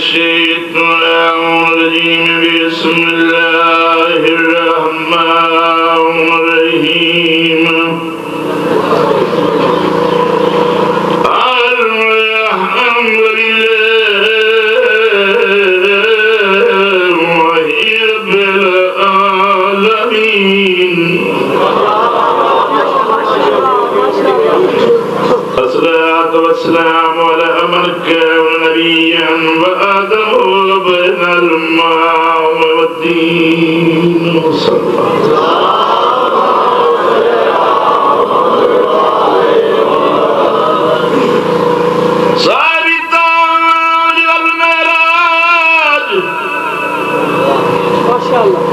الشيطان الرجيم بسم الله الرحمن الرحيم الحمد لله رب العالمين الصلاة والسلام على من كان نبيا وآدم بين الماء والدين صلى الله صاحب التاج والمعراج ما شاء الله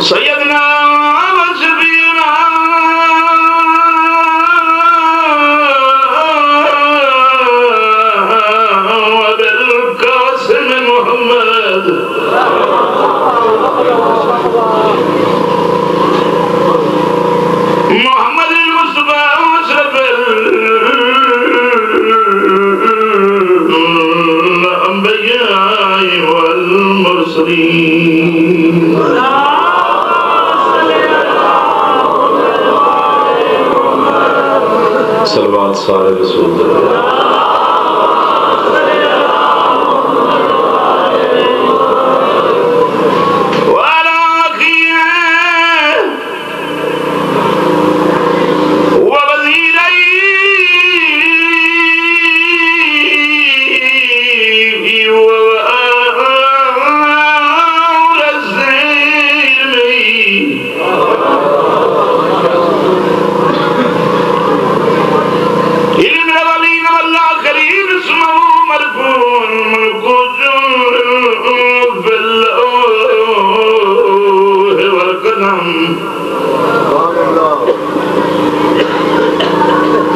سيدنا وشفيعنا وبالقاسم محمد محمد المصطفى أشرف الأنبياء والمرسلين صلوات سارے رسول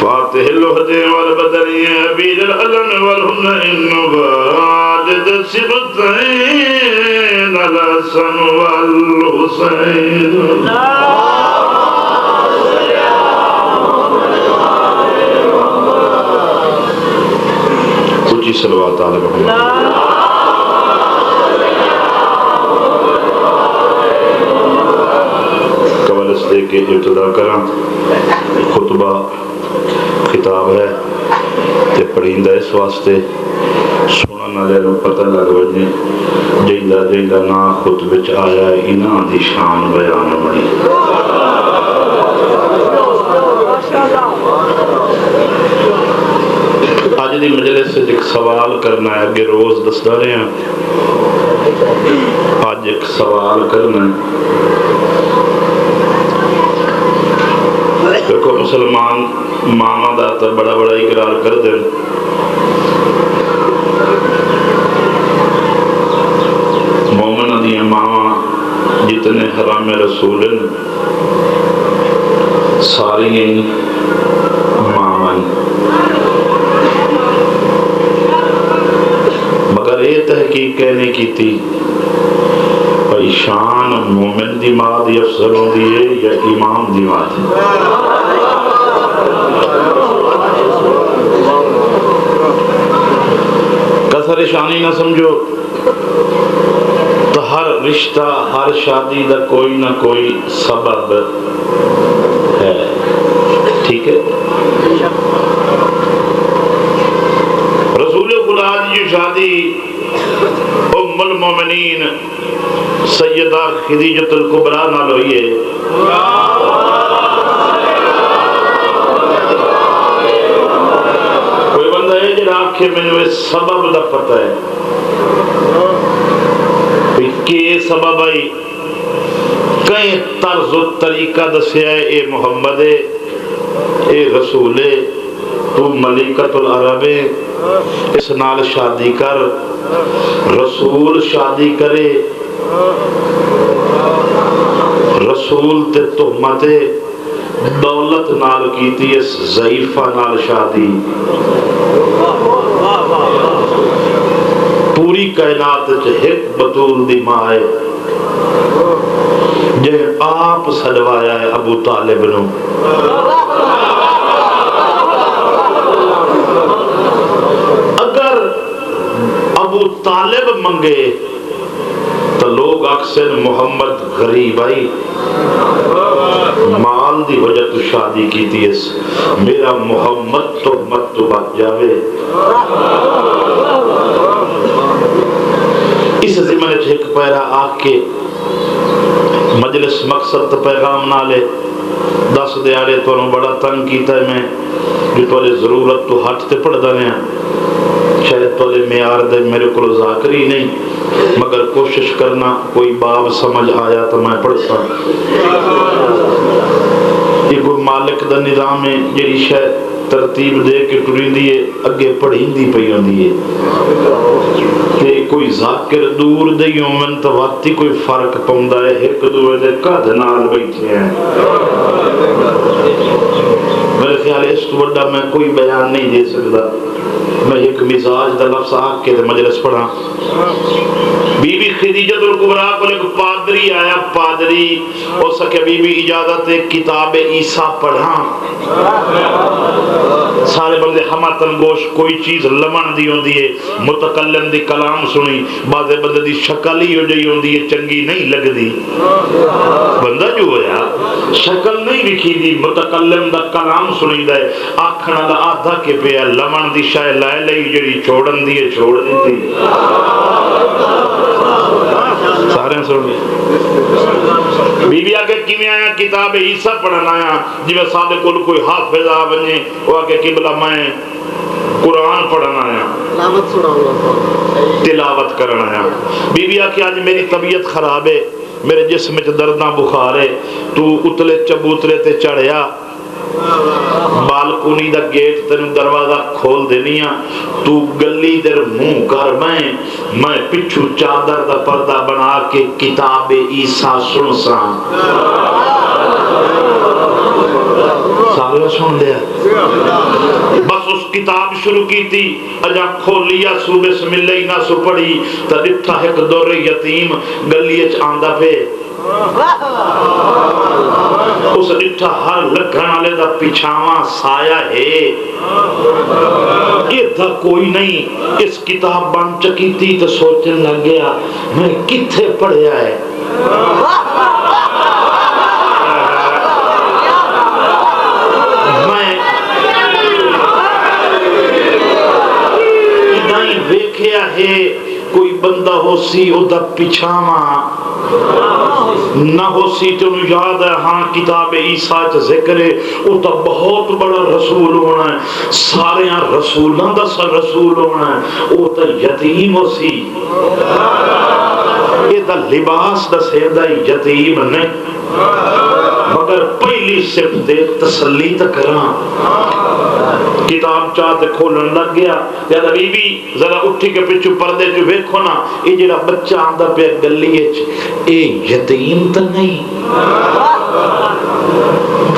فاتح الوحد والبدرية عبيد العلم والهن النبادد السبطين الحسن والحسين اونچی صلوات علی محمد قبل اس دے کے ابتدا کرا خطبہ خطاب ہے تے پڑھیندہ اس واسطے سنن والے نوں پتہ لگ وجے جیندہ جیندہ نا خطبے چ آیا ہے انہاں دی شان بیان ہونی اج دی مجلس وچ ایک سوال کرنا ہے اگے روز دسدا رہے ہیں اج ایک سوال کرنا ہے دیکھو مسلمان ماما دا تا بڑا بڑا اقرار کر دیں مومن دیاں ماما جتنے حرام رسول ساری ماما مگر یہ تحقیق کہنے کی تھی بھائی شان مومن دی ماں دی افضل ہوندی ہے یا امام دی ماں دی کسر شانی نہ سمجھو تو ہر رشتہ ہر شادی دا کوئی نہ کوئی سبب ہے ٹھیک ہے رسول خدا کی شادی ام المومنین سیدہ خدیجۃ الکبریٰ نال ہوئی ہے کوئی بندہ ہے جنہاں آنکھیں میں جو سبب دا پتہ ہے کہ سبب آئی کئی طرز و طریقہ دسیا ہے اے محمد اے رسول تو ملکۃ العرب اس نال شادی کر رسول شادی کرے رسول تے تہمت دولت نال کیتی اس ضعیفہ نال شادی پوری کائنات ایک بطول دی ماں ہے جے آپ سجوایا ہے ابو طالب نو اگر منگے تو لوگ اکثر محمد غریب آئی مال دی وجہ تو شادی کی تیس میرا محمد تو مت تو بچ جاوے. اس زمانے ایک پیرا آ کے مجلس مقصد تو پیغام نہ لے دس دیارے تو بڑا تنگ کیتا ہے میں جو تولے ضرورت تو ہاتھ تے پڑھ دانے ہیں شاید تولے معیار دے میرے کو ذاکری نہیں مگر کوشش کرنا کوئی باب سمجھ آیا تو میں پڑھ سا. یہ کوئی مالک دا نظام ہے جیڑی شاید ترتیب دے کے ٹرین دیئے اگے پڑھیں دی پہیوں دیئے کہ کوئی ذاکر دور دیوں من تو وقتی کوئی فرق پوندہ ہے ایک دوے دے قد نال بیٹھے ہیں. میرے خیال اس تو بڑا میں کوئی بیان نہیں دے سکتا. میں ایک مزاج دا لفظ آگ کے مجلس پڑھا. بی بی خدیجۃ الکبریٰ کو ایک پادری آیا پادری ہو سکے بی بی اجازت کتاب عیسیٰ پڑھا. سارے بندے ہماتن گوش کوئی چیز لمن دی ہوں دیئے متکلم دی کلام سنی بعضے بندے دی شکل ہی ہو جائی ہوں دیئے چنگی نہیں لگ دی بندہ جو ہویا شکل نہیں لکھی دی متکلم دا کلام سنی دے آکھنا دا آدھا کے پیا لمن دی شاہ لائے لئی جڑی چھوڑن دیئے چھوڑ دی تھی. سارے سن بی بی آگے کیویں آیا کتاب عیسیٰ پڑھنا آیا جی میں سادے کل کوئی حافظ آ بنجے وہ آگے قبلہ میں قرآن پڑھنا آیا تلاوت کرنا آیا. بی بی آگے آج میری طبیعت خراب ہے میرے جسم میں درداں بخار ہے تو اتلے چبوترے تے چڑھیا بالکونی دا گیٹ تین دروازہ کھول دینیا تو گلی در منہ کر میں پچھو چادر دا پردہ بنا کے کتاب عیسیٰ سن سا. سارے سن لیا بس اس کتاب شروع کی تھی اجا کھولیا سو بسم اللہ نہ سو پڑھی تا ڈٹھا ایک دور یتیم گلی اچ آندہ پہ اس ڈٹھا ہر لگھن آلے دا پیچھاواں سایہ ہے یہ تھا کوئی نہیں. اس کتاب بن چکی تھی تو سوچنے لگ گیا میں کتھے پڑھیا ہے میں ادھائی ویکھیا ہے کوئی بندہ ہو سی او دا پیچھاواں نہ ہو سی تو یاد ہے ہاں کتاب عیسیٰ ذکر ہے وہ تو بہت بڑا رسول ہونا ہے سارے ہاں رسولوں دا سا رسول ہونا ہے وہ تو یتیم ہو سی یہ تو لباس دا سیدہ یتیم نہیں مگر پہلی صفت دے تسلی تکراں کتاب چاہتے کھولن لگ گیا یا بی بی ذرا اٹھی کے پچھو پردے جو ویکھو نا یہ جڑا بچہ آندہ پہ گلی اے یتیم تا نہیں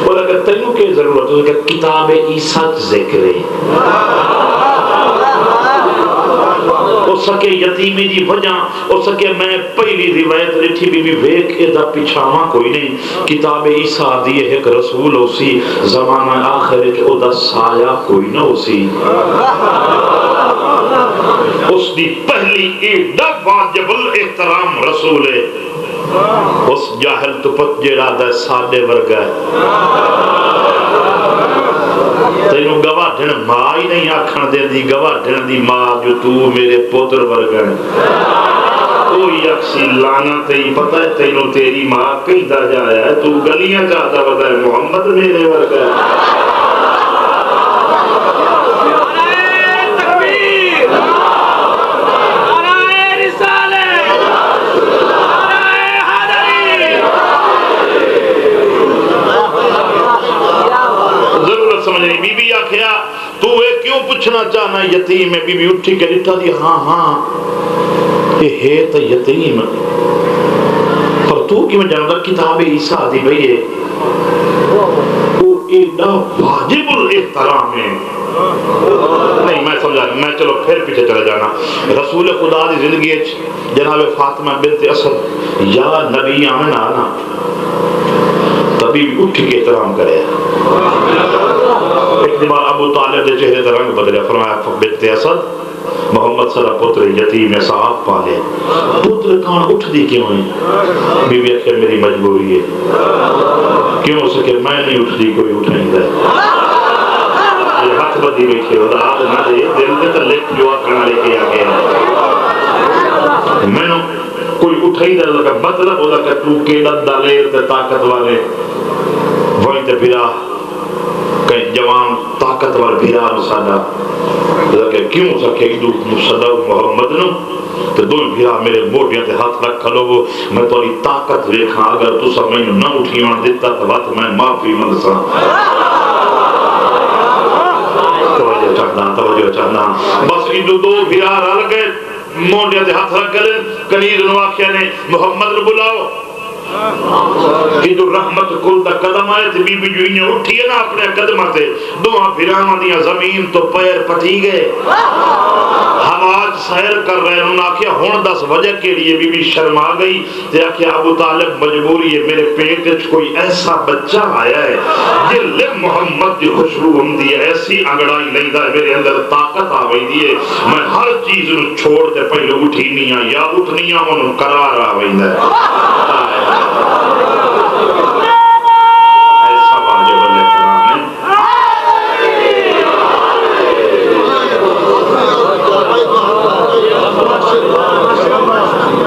اور اگر تینوں کے ضرورت ہو کہ کتاب عیسیٰ ذکر ہے ہو سکے یتیمی دی وجہ ہو سکے میں پہلی روایت لٹھی بی بی ویک ادھا پیچھاواں کوئی نہیں کتاب عیسیٰ دیئے ایک رسول ہو سی زمانہ آخر کے ادھا سایہ کوئی نہ ہو سی اس دی پہلی ایڈا واجب الاحترام رسول ہے اس جاہل تو پت جیڑا دے سادے ورگا ہے تینوں گواہ ڈھن ماں ہی نہیں آکھن دے دی گواہ ڈھن دی ماں جو تو میرے پوتر ورگا ہے کوئی اکسی لانا تئی پتہ ہے تینوں تیری ماں کئی درجہ آیا ہے تو گلیاں چاہتا بتا ہے محمد میرے ورگا ہے پوچھنا چاہنا یتیم ہے بی بی اٹھی کے لٹھا دی ہاں یہ ہے تو یتیم پر تو کی میں جانتا کتاب عیسیٰ دی بھئی ہے وہ ایڈا واجب الاحترام ہے نہیں میں سمجھا میں چلو پھر پیچھے چلے جانا رسول خدا دی زندگی جناب فاطمہ بنت اسد یا نبی آمن آنا تو بی بی اٹھ کے احترام کرے. ایک بار ابو طالب کے چہرے کا رنگ بدلیا. فرمایا بنت اسد محمد صلی اللہ پتر یتیم صاحب پالے پتر کان اٹھ دی کیوں ہے؟ بی بی کہ میری مجبوری ہے. کیوں؟ اس کہ میں نہیں اٹھ دی کوئی اٹھائیں گا. یہ ہاتھ بدی بیٹھے ہو رہا نہ دے دل کے تلے جو آکھنا لے کے آگے میں نے کوئی اٹھائی دا لگا مطلب ہو لگا تو کیڑا دلیر تے طاقت والے وہیں تے پھرا کہیں جوان طاقتور بھیرا مسادا لگا کیوں سکے دو مصدا محمد نو تو دو بھیرا میرے موٹیاں تے ہاتھ رکھ کھلو میں توری طاقت ویکھاں اگر تو سب میں نہ اٹھیوان دیتا تو بات میں معافی منگساں. توجہ چاہنا بس ادو دو بھیرا رل گئے موٹیاں تے ہاتھ رکھ گئے. کنیر نواقیہ نے محمد رو بلاؤ. ادو رحمت کل دا قدم آئے تھے بی بی جو انہیں اٹھی ہے نا اپنے قدمہ تے دعا پھرانا دیا زمین تو پیر پٹی گئے. ہم آج سیر کر رہے ہیں. انہوں نے آکھیا ہون 10 وجہ کے لیے بی بی شرما گئی تے آکھیا ابو طالب مجبوری ہے میرے پیٹ وچ کوئی ایسا بچہ آیا ہے جل محمد دی خوشبو ہم دی ایسی انگڑائی نہیں دا میرے اندر طاقت آ گئی دی ہے میں ہر چیز نو چھوڑ تے پہلے اٹھی نہیں یا اٹھنی انہوں قرار آ گئی ہے. ایسا واجب الاحترام ہے.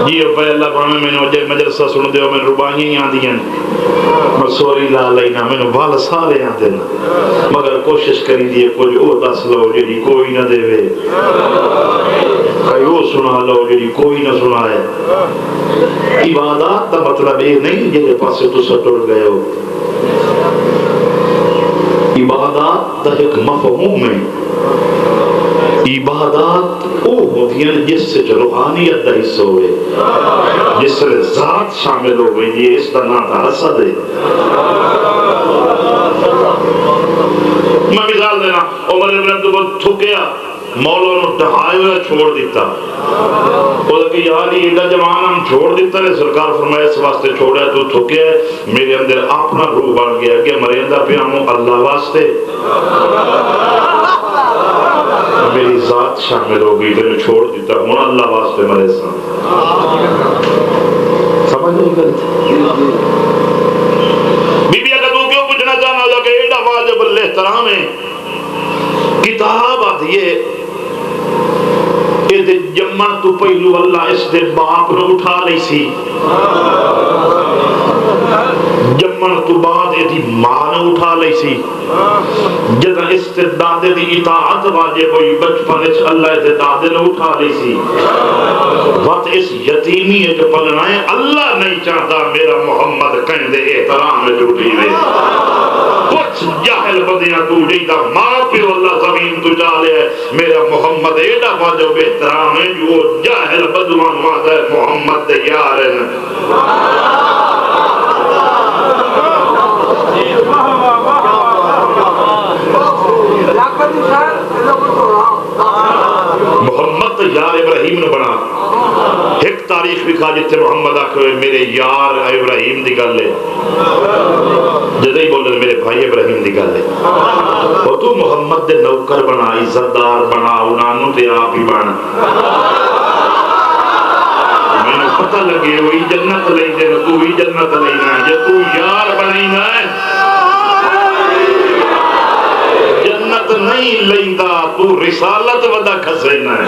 جی پہلے اللہ پڑھنے میں نے مجلسہ سن دیو میں رباہی آن دیا میں سوری لا لینا میں نے بال سارے آن دینا مگر کوشش کری دیئے کوئی او دس لو جی کوئی نہ دے وے کئی او سنا لو جی کوئی نہ سنائے. عبادات کا مطلب یہ نہیں جیسے پاسے تو سٹر گئے ہو. عبادات کا ایک مفہوم ہے. عبادات وہ ہوتی ہیں جس سے روحانیت کا حصہ ہوئے جس سے ذات شامل ہو گئی. یہ اس کا نام تھا حسد ہے. میں مثال دینا عمر ابن عبدالبر تھکیا مولا نے ڈھائے ہوئے چھوڑ دیتا وہ کہ یار یہ ایڈا جوان ہم چھوڑ دیتا ہے. سرکار فرمایا اس واسطے چھوڑا ہے تو تھکیا ہے میرے اندر اپنا روح بڑھ گیا کہ مریندہ پہ ہوں اللہ واسطے میری ذات شامل ہو گئی تو چھوڑ دیتا ہوں اللہ واسطے مرے سا. سمجھ نہیں کرتے بی بی اگر تو کیوں پوچھنا چاہنا ہوگا کہ ایڈا واجب الاحترام ہے. کتاب آتی ہے کہ جمع تو پہلو اللہ اس دے باپ نے اٹھا لی سی جمع تو بعد یہ ماں نے اٹھا لی سی جدہ استداد دی اطاعت واجب ہوئی بچپن اس اللہ دے دادے نے اٹھا لی سی. وقت اس یتیمی ہے جو پلنا ہے اللہ نہیں چاہتا میرا محمد کہیں دے احترام میں ٹوٹی ہوئے کچھ جاہل بدیاں تو جیدہ ماں پیو اللہ زمین تو جالے ہے میرا محمد ایڈا واجب احترام ہے جو جاہل بدوان وعدہ ہے محمد دے یارن. محمد یار ابراہیم نے بنا ایک تاریخ بھی کھا جتے محمد آکھوے میرے یار ابراہیم دی گل ہے جدہ ہی بولے میرے بھائی ابراہیم دی گل ہے اور تو محمد دے نوکر بنا عزتدار بنا انانو تے آپ ہی بنا میں نے پتہ لگے وہی جنت لئی دے تو ہی جنت لئی نہ ہے تو یار بنائی نہ ہے جنت نہیں لیندہ تو رسالت ودا کھسینا ہے.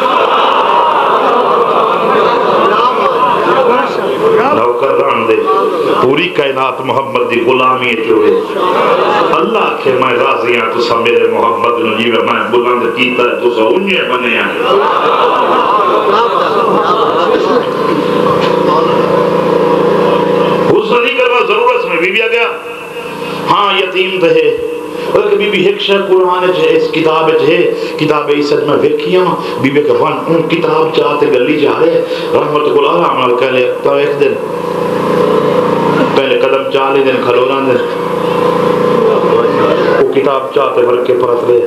نوکر ران دے پوری کائنات محمد دی غلامی چوئے اللہ کے میں راضی ہیں تو سب میرے محمد نجیب میں بلند کیتا ہے تو سب انہیں بنے ہیں. حسن نہیں کرنا ضرورت میں بی بی آ گیا ہاں یتیم تھے اور بی بی ایک شاہ قرآن ہے اس کتاب ہے کتاب عیسیٰ میں ویکھیاں بی بی کفان ان کتاب چاہتے گلی جا رہے رحمت اللہ عمل کہلے تو ایک دن پہلے قدم چالی دن کھلونا دن وہ کتاب چاہتے بھر کے پرت لے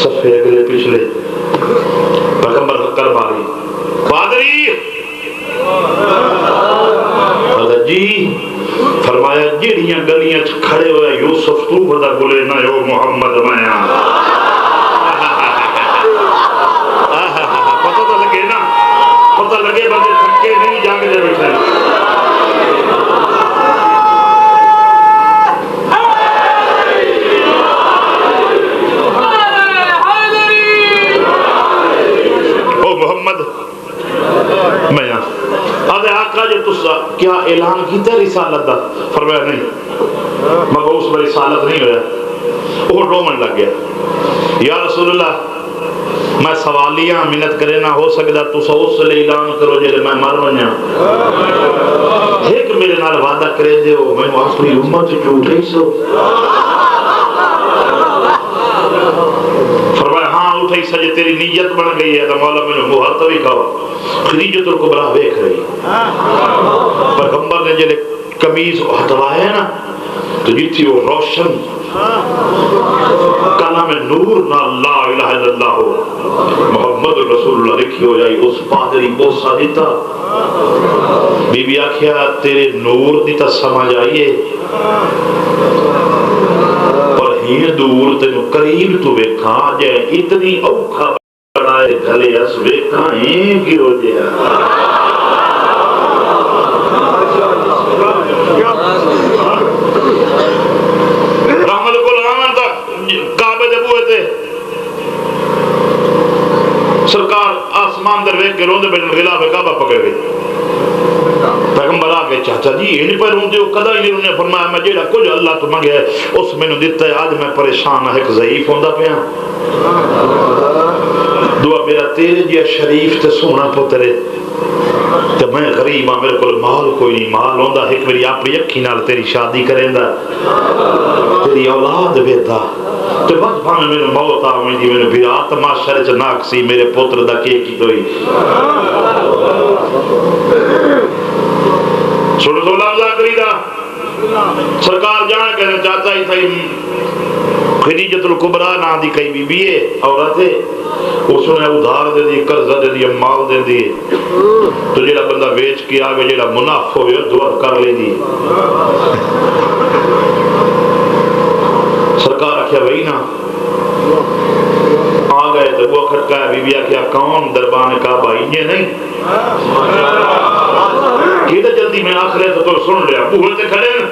صفحے اگلے پچھلے پیغمبر کر باری پادری جی فرمایا جس کیڑیاں گلیاں کھڑے ہوئے یوسف تو بدا بولے نہ یو محمد میں پتہ تو لگے نا، پتہ لگے بندے تھکے نہیں جاگ دے بیٹھے محمد میں آدھے آقا جو تسا کیا اعلان کیتا رسالت دا؟ فرمایا نہیں، مبعوث میں رسالت نہیں ہویا۔ وہ رومن لگ گیا، یا رسول اللہ میں سوالیاں منت کرے نہ ہو سکتا تسا اس لئے اعلان کرو جلے میں مر ونیا، ایک میرے نال وعدہ کرے دیو میں آخری امت جھوٹے سو۔ فرمایا ہاں اٹھائی سجے تیری نیت بن گئی ہے تو مولا میں نے محرطہ بھی کھاوا۔ خدیجۃ الکبریٰ دیکھ رہی پیغمبر نے جلے قمیض ہٹوایا ہے نا تو جتھی وہ روشن کلام نور نہ لا الہ الا اللہ محمد رسول اللہ لکھی ہو جائی، اس پادری بوسا دیتا بی بی آکھیا تیرے نور دیتا سمجھ آئیے پر ہی دور تینو قریب تو بیکھا جائے اتنی اوکھا بڑھائے گھلے اس بیکھا ہیں کی ہو جائے رحمت کو لگانا تھا کعبے دے بوئے تھے سرکار آسمان در ویک کے روندے بیٹھن غلاف کعبہ پکڑ گئے پیغمبر آگے چاچا جی یہ نہیں پر روندے ہو کدا ہی نہیں روندے فرمایا میں جیڑا کچھ اللہ تو منگے ہے اس میں نے دیتا ہے آج میں پریشان ہے ایک ضعیف ہوندہ پیا دعا میرا تیرے جیا شریف تے سونا پترے کہ میں غریب ہاں میرے کو مال کوئی نہیں مال ہوندہ ایک میری اپنی اکھی نال تیری شادی کریں دا تیری اولاد بیتا تو بس بھانے میں موت آمین دی میں بیرات معاشرے چا ناکسی میرے پتر دا کی دوئی سوڑو سولہ اللہ کری دا سرکار جان کہنے چاہتا ہی تھا خدیجۃ الکبریٰ نا دی کئی بی بی ہے عورت ہے اس نے ادھار دے دی قرضہ دے دی مال دے دی تو جیڑا بندہ بیچ کے آگے جیڑا منافع ہوئے دعا کر لے دی سرکار آکھیا بھئی نا آگئے تو وہ کھٹکایا بی بی آکھیا کون دربان کعبہ یہ نہیں کیدہ جلدی میں آخرے تو سن لیا بوہر تے کھڑے نا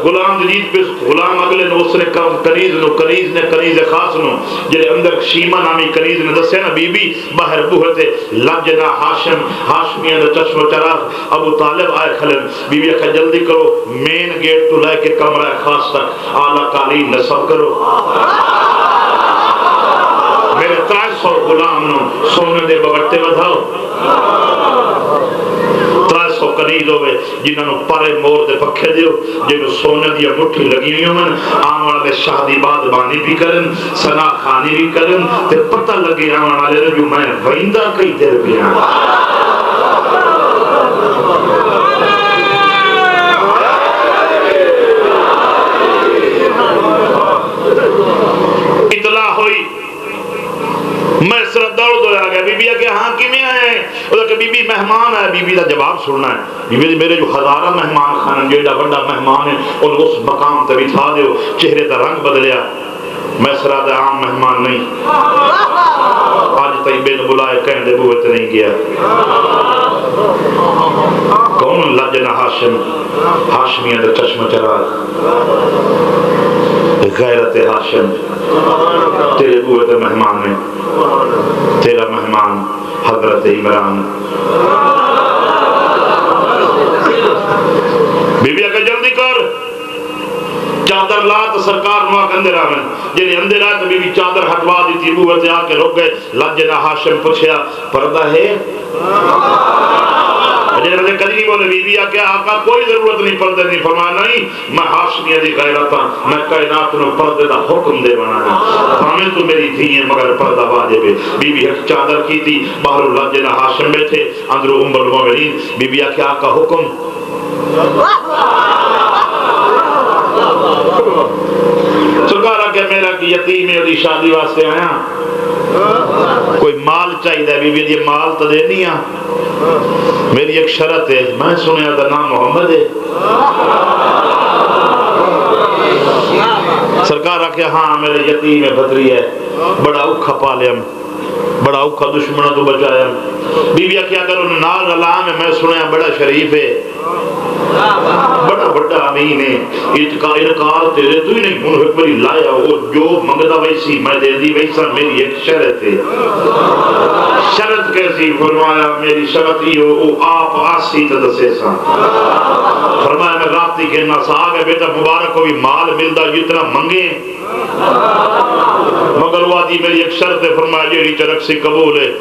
غلام جدید پہ غلام اگلے نے اس نے کنیز نے کنیز خاص نو جلے اندر شیمہ نامی کنیز نے دسیا نا بی بی باہر بوہتے لجنا ہاشم ہاشمیاں نے چشم و چراغ ابو طالب آئے کھلن بی بی اکھا جلدی کرو مین گیٹ تو لائے کے کمرہ خاص تک آلہ قالین نصب کرو میرے 300 غلام نو سونے دے بغٹے بدھاؤ 300 کنیز ہوئے جنہوں نے پارے مور دے پکھے دیو جنہوں سونے دیا مٹھی لگی ہوئی ہوں آن والے شادی باد بانی بھی کرن سنا خانی بھی کرن تے پتہ لگے آن والے جو میں ویندہ کئی دیر بھی آن اطلاع ہوئی میں صرف دوڑ آ گیا بی بی کہ ہاں کی میں آئے ہیں وہ کہ بی بی مہمان ہے بی بی کا جواب سننا ہے بی بی میرے جو ہزارہ مہمان خانن جیڑا بڑا مہمان ہے ان اس مقام تے بٹھا دیو چہرے کا رنگ بدلیا میں صرف عام مہمان نہیں آج طیبے نے بلائے کہیں دے بوت نہیں کیا کون لجنا ہاشم ہاشمیاں دے چشم چراغ غیرت ہاشم تیرے بوت مہمان نے تیرا مہمان حضرت عمران بی بی اکا جلدی کر چادر لا تو سرکار نوا کندے راویں جنہیں اندر آئے تو بی بی چادر ہٹوا دی تھی بوہ سے آ کے رک گئے لجنا ہاشم پوچھیا پردہ ہے جنہیں کدی نہیں بولے بی بی آکے آقا کوئی ضرورت نہیں پردے نہیں فرمایا نہیں میں ہاشمیہ دی غیرت ہوں میں کائنات نو پردے دا حکم دے بنانا ہمیں تو میری تھی ہیں مگر پردہ واجب ہے بی بی ایک چادر کی تھی باہر اللہ جنہ ہاشم بیٹھے اندر ام المومنین بی بی آکے آقا حکم سرکار آکے میرا کی یتیم ہے دی شادی واسطے آیا کوئی مال چاہیے دے بی بی دی مال تو دے نہیں میری ایک شرط ہے میں سنیا دا نام محمد ہے سرکار آکھیا ہاں میرے یتیم بھتری ہے، بڑا اوکھا پالیا، بڑا اوکھا دشمنوں تو بچایا۔ بی بی آکھیا اگر انہیں نال علام ہے، میں سنیا بڑا شریف ہے، بڑا بڑا امین ہے، انکار تیرے تو ہی نہیں، انہوں بڑی لایا وہ جو منگدہ ویسی میں دے دی ویسا، میری ایک شرط ہے۔ شرط کیسی؟ فرمایا میری شرط ہی ہو آپ آسی تدسے سا۔ فرمایا میں رابطی کے ناس آگے بیٹا مبارک کو بھی مال ملدا جتنا منگے، مگر وادی میری ایک شرط ہے۔ فرمایا جیڑی چرک سے قبول ہے،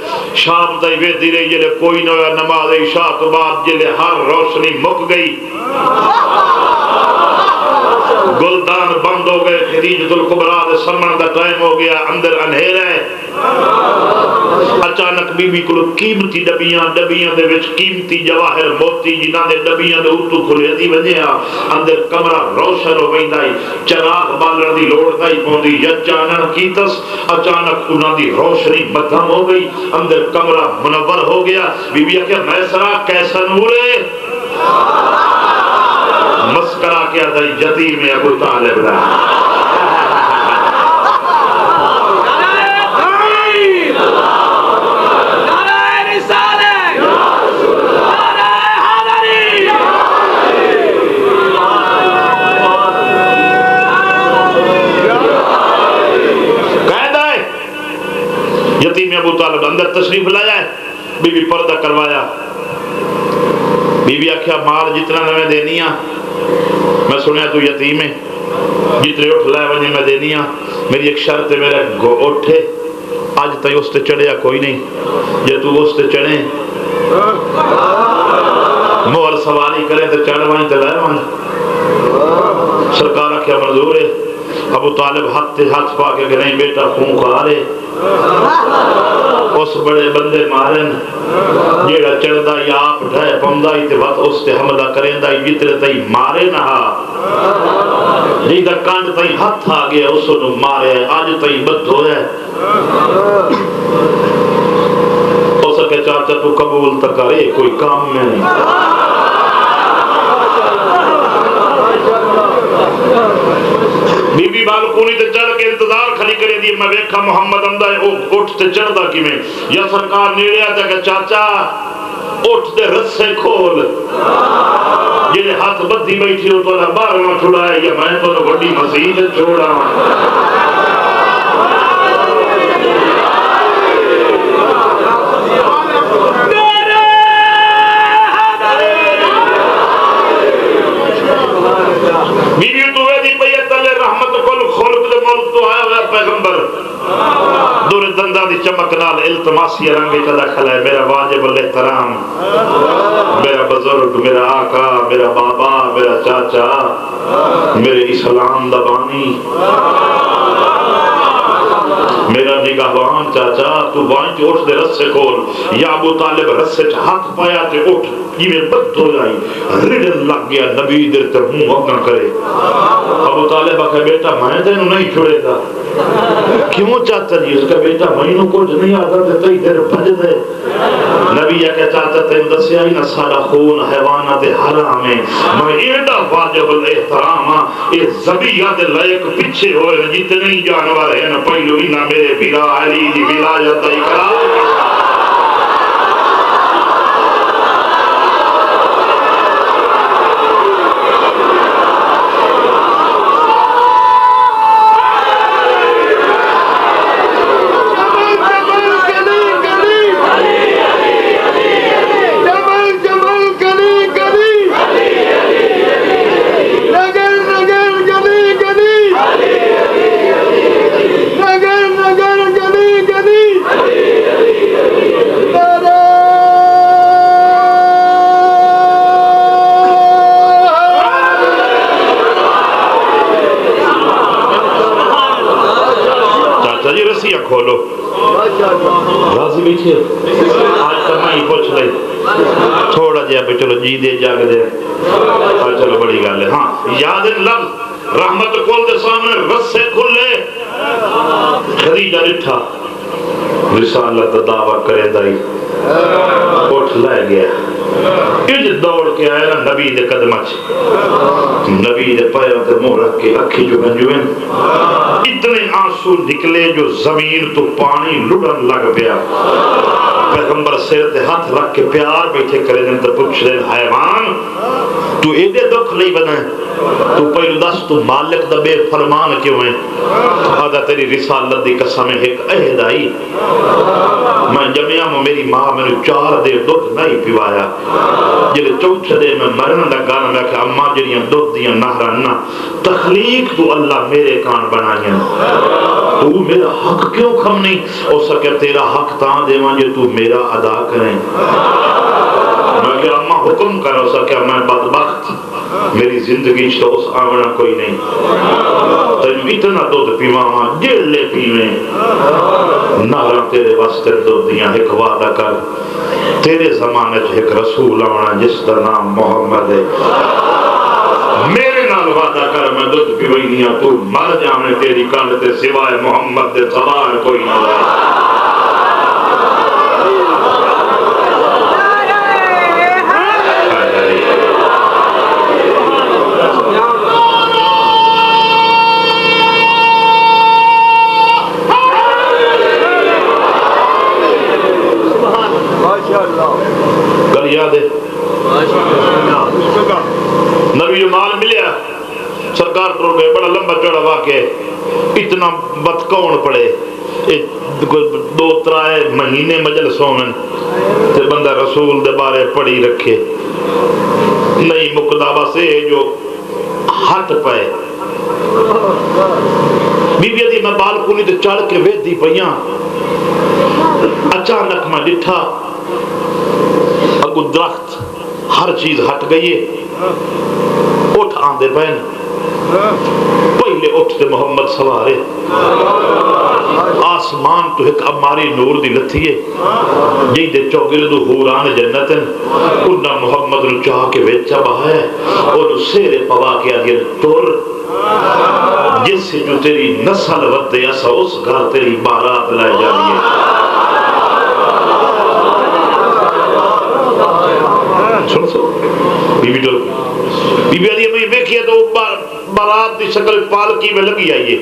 شام تائی ویدی رہی جلے کوئی نہ ہویا، نماز عشاء تو بعد جلے ہر روشنی مک گئی، گلدان بند ہو گئے، خدیجۃ الکبریٰ دے سمن دا ٹائم ہو گیا، اندر انہیرا ہے۔ اچانک بی بی کو قیمتی ڈبیاں دے وچ قیمتی جواہر موتی جنہاں دے ڈبیاں دے اتو کھلے دی وجہ اندر کمرہ روشن ہو ویندا، چراغ بالن دی لوڑ نہیں پوندی، اچانک کیتس اچانک انہاں دی روشنی مدھم ہو گئی، اندر کمرہ منور ہو گیا۔ بی بی کہ میسرا کیسا نور ہے؟ مسکرا کیا تھا یتیم ابو طالب رہا۔ یتیم ابو طالب اندر تشریف لایا ہے، بی بی پردہ کروایا۔ بی بی آکھیا مال جتنا نہ میں دینی ہاں، میں سنیا تو یتیم ہے، جتنے اٹھ لائے وجہ میں دینی ہاں، میری ایک شرط ہے، میرا اٹھے آج تھی اس تے چڑھیا کوئی نہیں، جے تو اس تے چڑھے مہر سواری کرے تو چڑھ وائیں تے لائے وائیں۔ سرکار آکھیا منظور ہے۔ ابو طالب ہاتھ پا کے کہ نہیں بیٹا خون خارے، اس بڑے بندے مارن جیڑا چڑھدا یا آپ ڈھائے پوندا ہی تے وقت اس تے حملہ کریندا ہی جتنے تئی مارے نہ جیدہ کانڈ تئی ہاتھ آ گیا اس نے مارے آج تئی بد ہو ہے۔ اس کے چاچا تو قبول تک کرے کوئی کام میں نہیں۔ بی بی بالکونی تے چڑھ کے انتظار کھڑی کرے دی، میں ویکھا محمد اندہ اٹھ تے چڑھدا کی میں، یا سرکار نیڑے آتا کہ چاچا اٹھ تے رسے کھول، جنہیں ہاتھ بدھی بیٹھی ہو تو نہ باہر نہ چھڑائے، یا میں تو نہ بڑی مسیح چھوڑا۔ میری تو ویدی پیت اللہ رحمت کل خلق دے ملک تو آیا ہویا پیغمبر دور دندہ دی چمک نال التماسی رنگی کا داخل ہے، میرا واجب الاحترام، میرا بزرگ، میرا آقا، میرا بابا، میرا چاچا، میرے اسلام دبانی، میرا نگہبان چاچا، تو وائن چ اٹھ دے رسے کھول۔ یا ابو طالب رسے چ ہاتھ پایا تے اٹھ جی میں بد ہو جائی، رڈن لگ گیا، نبی در تے منہ اگن کرے۔ ابو طالب آکھا بیٹا میں تینوں نہیں چھوڑے گا۔ کیوں چاچا جی؟ اس کا بیٹا مینوں کچھ نہیں آتا تے تئی دیر بھج دے۔ نبی آکھا چاچا تینوں دسیا ہی نہ سارا خون حیوانات حرام ہے، میں ایڈا واجب الاحترام ہاں، یہ ذبیحہ دے لائق پیچھے ہوئے جتنے جانور ہیں نہ پہلو ہی نہ میرے بلا علی دی ولایت دا اقرار۔ کھولو راضی بیٹھے آج تمہیں پوچھ لے تھوڑا جہا پہ چلو جی دے جاگ دے چلو بڑی گل ہے۔ ہاں یاد لفظ رحمت کول دے سامنے رسے کھلے، خدیجہ لٹھا رسالت دعویٰ کرے دائی اٹھ لے گیا۔ یہ دوڑ کے آئے نا نبی دے قدمہ نبی دے پیروں تے منہ رکھ کے اکھی جویں اتنے آنسو نکلے جو زمین تو پانی لڑن لگ پیا پیغمبر سر تے ہاتھ رکھ کے پیار بیٹھے کرے دن تے پوچھ رہے حیوان تو ایڈے دکھ نہیں بنا تو پہلو دس تو مالک دا بے فرمان کیوں ہے آدھا تیری رسالت دی قسم ایک عہد آئی میں جمعہ میں میری ماں میں 4 دیر دودھ نہیں پیوایا جلے چوتھے دیر میں مرن لگا نا میں کہ اماں جڑیاں دودھ دیاں نہرنا تخلیق تو اللہ میرے کان بنائیں تو میرا حق کیوں کم نہیں ہو سکے تیرا حق تاں دے جو تو میرا ادا کریں میں کہ اماں حکم کرو سکے میں بدبخت میری زندگی تو اس آونا کوئی نہیں تجھو اتنا دودھ پیواں جلے پیویں نہرہ تیرے واسطے دودھ دیاں ایک وعدہ کر تیرے زمانے ایک رسول آونا جس کا نام محمد ہے میرے نال وعدہ کر میں دودھ پیوئی نہیں تو مر جانے تیری کانڈ تے سوائے محمد دے سوائے کوئی نہیں گل یاد ہے نبی جو مال ملیا سرکار پر گئے بڑا لمبا چوڑا واقع اتنا بتکون پڑے 2-3 مہینے مجلس ہومن تے بندہ رسول دے بارے پڑھی رکھے نہیں مقدہ بسے جو ہٹ پائے بی بی دی میں بالکونی تے چڑھ کے ویدھ دی پئیاں اچانک میں ڈٹھا اگو درخت ہر چیز ہٹ گئی ہے اٹھ آندے پہن پہلے اٹھتے محمد سوارے آسمان تو ایک اماری نور دی لتھی ہے جی دے چوگردو حوران جنتن انہا محمد نو چاہ کے ویچا بہا ہے اور سیرے پوا کے آگے تور جس سے جو تیری نسل ودے ایسا اس گھر تیری بارات لائے جانی ہے بی بی ڈر بی بی علیہ میں دیکھئے تو بارات دی شکل پالکی میں لگی آئیے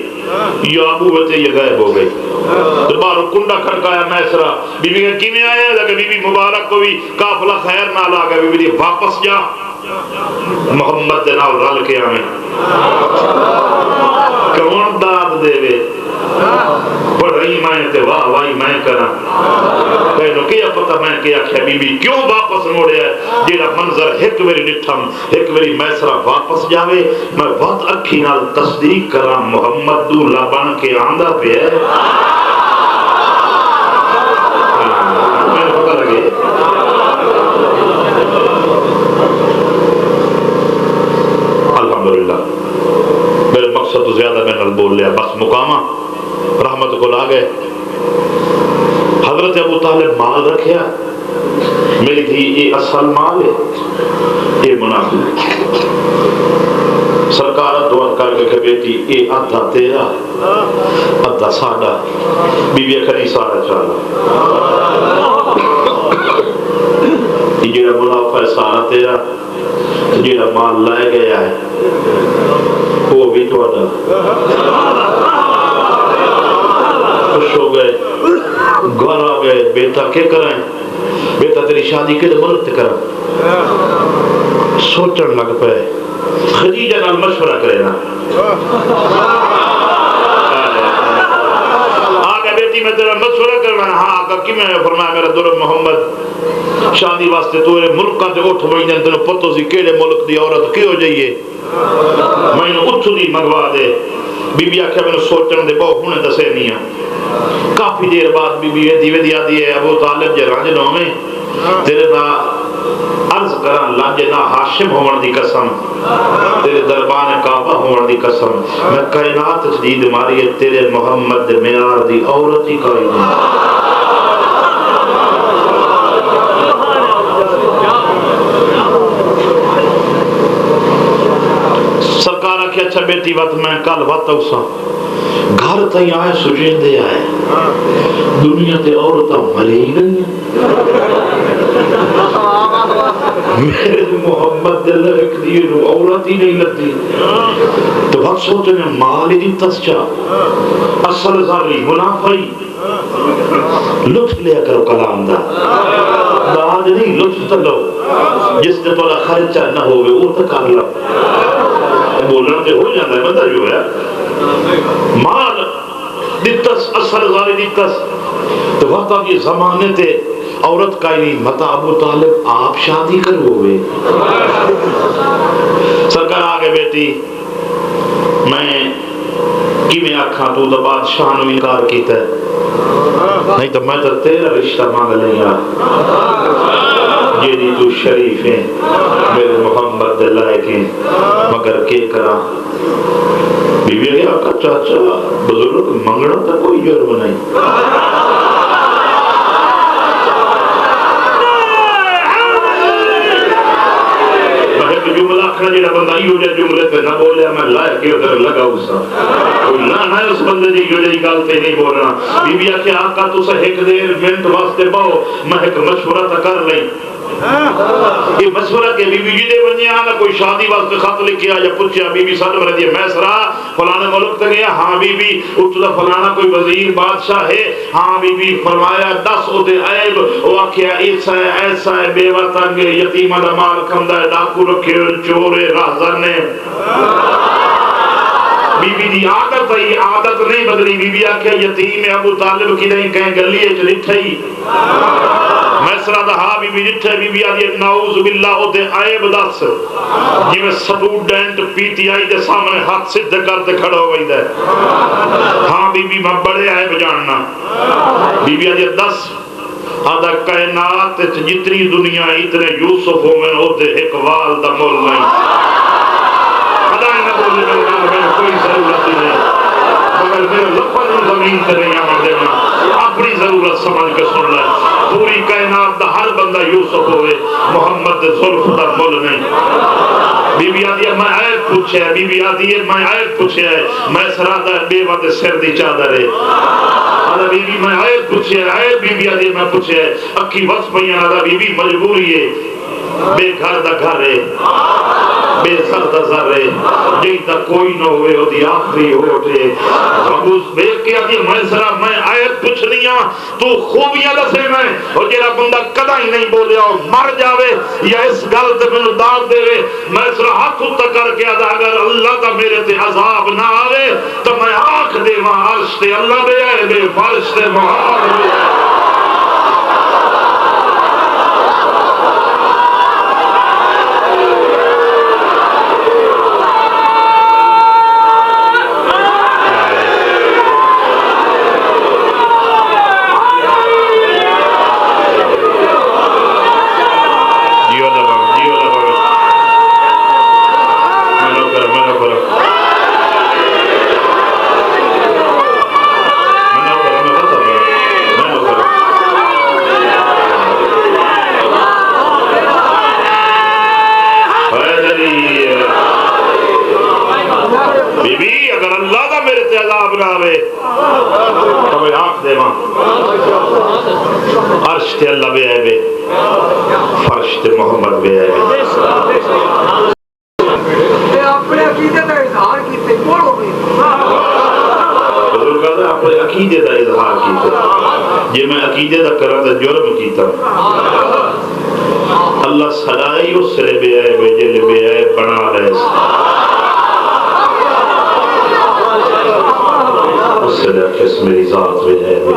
یا ابو ویتے یہ غائب ہو گئی دربارو کنڈا کھڑکایا میسرا بی بی کی میں آیا ہے بی بی مبارک کو بھی کافلہ خیر نہ لاغا بی بی واپس جا محمد دے نال رل کے آمیں کون داد دے وے پڑھائی میں تے واہ وائی میں کرا کہنو کیا پتہ میں کیا کیا بی بی کیوں واپس موڑے ہے جیڑا منظر ایک ویری نٹھم ایک ویری میسرہ واپس جاوے میں بہت اکھی نال تصدیق کرا محمد دو لبن کے آندہ پہ ہے میں پتہ لگے الحمدللہ میرے مقصد تو زیادہ میں نل بول لیا بس مقامہ رحمت کو لا گئے حضرت ابو طالب مال رکھیا میری تھی یہ اصل مال ہے یہ منافق سرکار دعا کر کے کہ بیٹی یہ ادھا تیرا ادھا ساڑا بی بی کھنی ساڑا چالا یہ جیڑا منافع ساڑا تیرا جیڑا مال لائے گیا ہے وہ بھی تو ادا خوش ہو گئے گھر آ گئے بیٹا کیا کرائیں بیٹا تیری شادی کے لئے ملک کرا سوچن لگ پہ خدیجہ نال مشورہ کرے نا آگے بیٹی میں تیرا مشورہ کرنا ہاں آگا کی میں فرمایا میرا دور محمد شادی واسطے تو ملک کا تے اٹھ بھائی جن تنو پتو سی کیڑے ملک دی عورت کی ہو جائیے میں نے اتھو دی منگوا دے بی بی آکھیا میں نے سوچن دے بہو ہونے دسے نہیں کافی دیر بعد بی بی دیوے دیا دیئے ابو طالب جے رانجنوں میں تیرے نا عرض کران لانجے نا ہاشم ہون دی قسم تیرے دربان کعبہ ہون دی قسم میں کائنات جدید ماری ہے تیرے محمد میار دی عورتی کوئی نہیں سرکارہ کی اچھا بیٹی وقت میں کل وقت اسا گھر تھی آئے سجین دے آئے دنیا تے عورتاں مری گئی میرے محمد دل ایک دیئے نو عورت ہی نہیں لگتی تو وقت سوچے میں مالی دی تسچا اصل ظاہری منافعی لطف لیا کرو کلام دا داد نہیں لطف تلو جس نے تولا خرچہ نہ ہوئے وہ تکار لو بولنا تے ہو جانا ہے بندہ جو ہے مال دیتس اثر غاری دیتس تو وقت آپ یہ زمانے تھے عورت کا ہی نہیں متا ابو طالب آپ شادی کر ہوئے سرکار آگے بیٹی میں کی میں آکھاں تو دا بادشاہ نو انکار کیتا ہے نہیں تو میں تو تیرا رشتہ مانگ لیا جیدی تو شریف ہیں میرے محمد دلائے کے مگر کے کرا بی بی آگے آقا چاچا بزرگ منگڑا تھا کوئی جرم نہیں جملہ کھڑا جیڑا بندہ ہی ہو جائے جملے پہ نہ بولے میں لائے کہ ادھر لگا اسا کوئی نہ ہے اس بندے جی جو جی گالتے نہیں بول رہا بی بی آکے آقا تو سا ایک دیر منٹ واسطے باؤ میں ایک مشورہ تا کر لیں یہ مشورہ کے بی بی جی دے بنجے آنا کوئی شادی واسطے خط لکھیا یا پوچھیا بی بی ساتھ میں دیا میں سرا فلانا ملک تک گیا ہاں بی بی اتنا فلانا کوئی وزیر بادشاہ ہے ہاں بی بی فرمایا 10 او دے عیب او آکھیا ایسا ہے بے وطن یتیم مال کھندا ہے ڈاکو رکھے چور راہزن نے بی بی دی عادت ہے عادت نہیں بدلی بی بی آکھیا یتیم ابو طالب کی نہیں کہیں گلیے چلی ٹھئی میسرہ دا ہاں بی بی جٹھے بی بی آدھی نعوذ باللہ او دے عیب دس جی میں سٹوڈنٹ پی ٹی آئی دے سامنے ہاتھ سدھے کرتے کھڑا ہو گئی دے ہاں بی بی میں بڑے عیب جاننا بی بی آدھی 10 آدھا کائنات جتنی دنیا اتنے یوسف ہو میں او دے ایک وال دا مول نہیں آدھا نہ بولے میں کوئی ضرورت نہیں مگر میرے لپن زمین تے نہیں آمد دینا اپنی ضرورت سمجھ کے سن لائے پوری کائنات دا ہر بندہ یوسف ہوئے محمد ظلف دا مول نہیں بی بی آدھی ہے میں عیب پوچھے ہے بی بی آدھی ہے میں عیب پوچھے ہے میں سرادہ بے وقت سر دی چادر ہے آدھا بی بی میں عیب پوچھے ہے عیب بی بی آدھی میں پوچھے ہے اکی وقت پہیاں آدھا بی بی مجبوری ہے بے گھر دا گھر ہے بے سر دا سر ہے جہی تا کوئی نہ ہوئے ہو دی آخری ہوٹے اس بے کے آدھی میں سرا میں آیت پوچھ لیا تو خوبیاں دسے میں اور جیرا بندہ کدا ہی نہیں بولیا اور مر جاوے یا اس گلت میں دار دے وے میں سرا ہاتھ اتا کر کے آدھا اگر اللہ تا میرے تے عذاب نہ آوے تو میں آنکھ دے وہاں عرش تے اللہ بے آئے بے فرش تے محار بے عرش تے اللہ بے آئے بے فرش تے محمد بے آئے بے اپنے عقیدے کا اظہار کیتے بولو گے بزرگ کہتا ہے اپنے عقیدے کا اظہار کیتے جی میں عقیدے کا کرا تھا جرم کیتا اللہ صلاحی اس سے بے آئے بے جلے بے آئے بنا رہے اس سے کس میری ذات بے آئے بے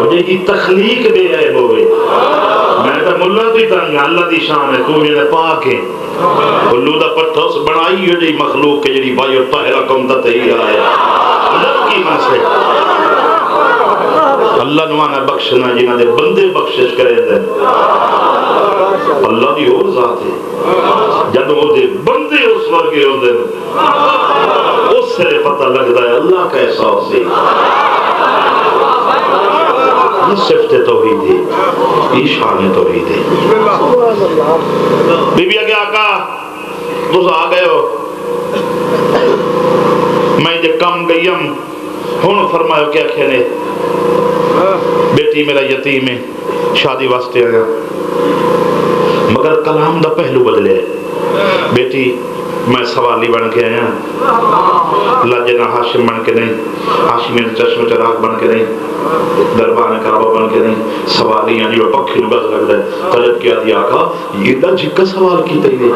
مجھے کی تخلیق بے عیب ہوئے میں تو ملہ تو ہی تنگی اللہ دی شان ہے تو میرے پاک ہے اللہ دا پتھر اس بنائی ہو جی مخلوق کے جی بھائیو طاہرہ کم دا تہیر آئے اللہ کی من سے اللہ نوانا بخشنا جنہ دے بندے بخشش کرے دے اللہ دی اور ذات ہے جب وہ دے بندے اس ورگے ہو دے اس سے پتہ لگ رہا ہے اللہ کا احساس ہے یہ صفت توحید ہے یہ شان توحید ہے بی بی آگے آقا تو آ گئے ہو میں جب کم گئیم ہون فرمائے کیا کہنے بیٹی میرا یتیم ہے شادی واسطے آیا مگر کلام دا پہلو بدلے. بیٹی میں سوالی بن کے آیا, لاجنا ہاشم بن کے نہیں, ہاشمی چشم چراغ بن کے نہیں, دربان کعبہ بن کے نہیں, سوالیاں جو پکھی نو بس لگ رہا ہے. طلب کیا دیا آقا یہ دا جھکا سوال کی تیرے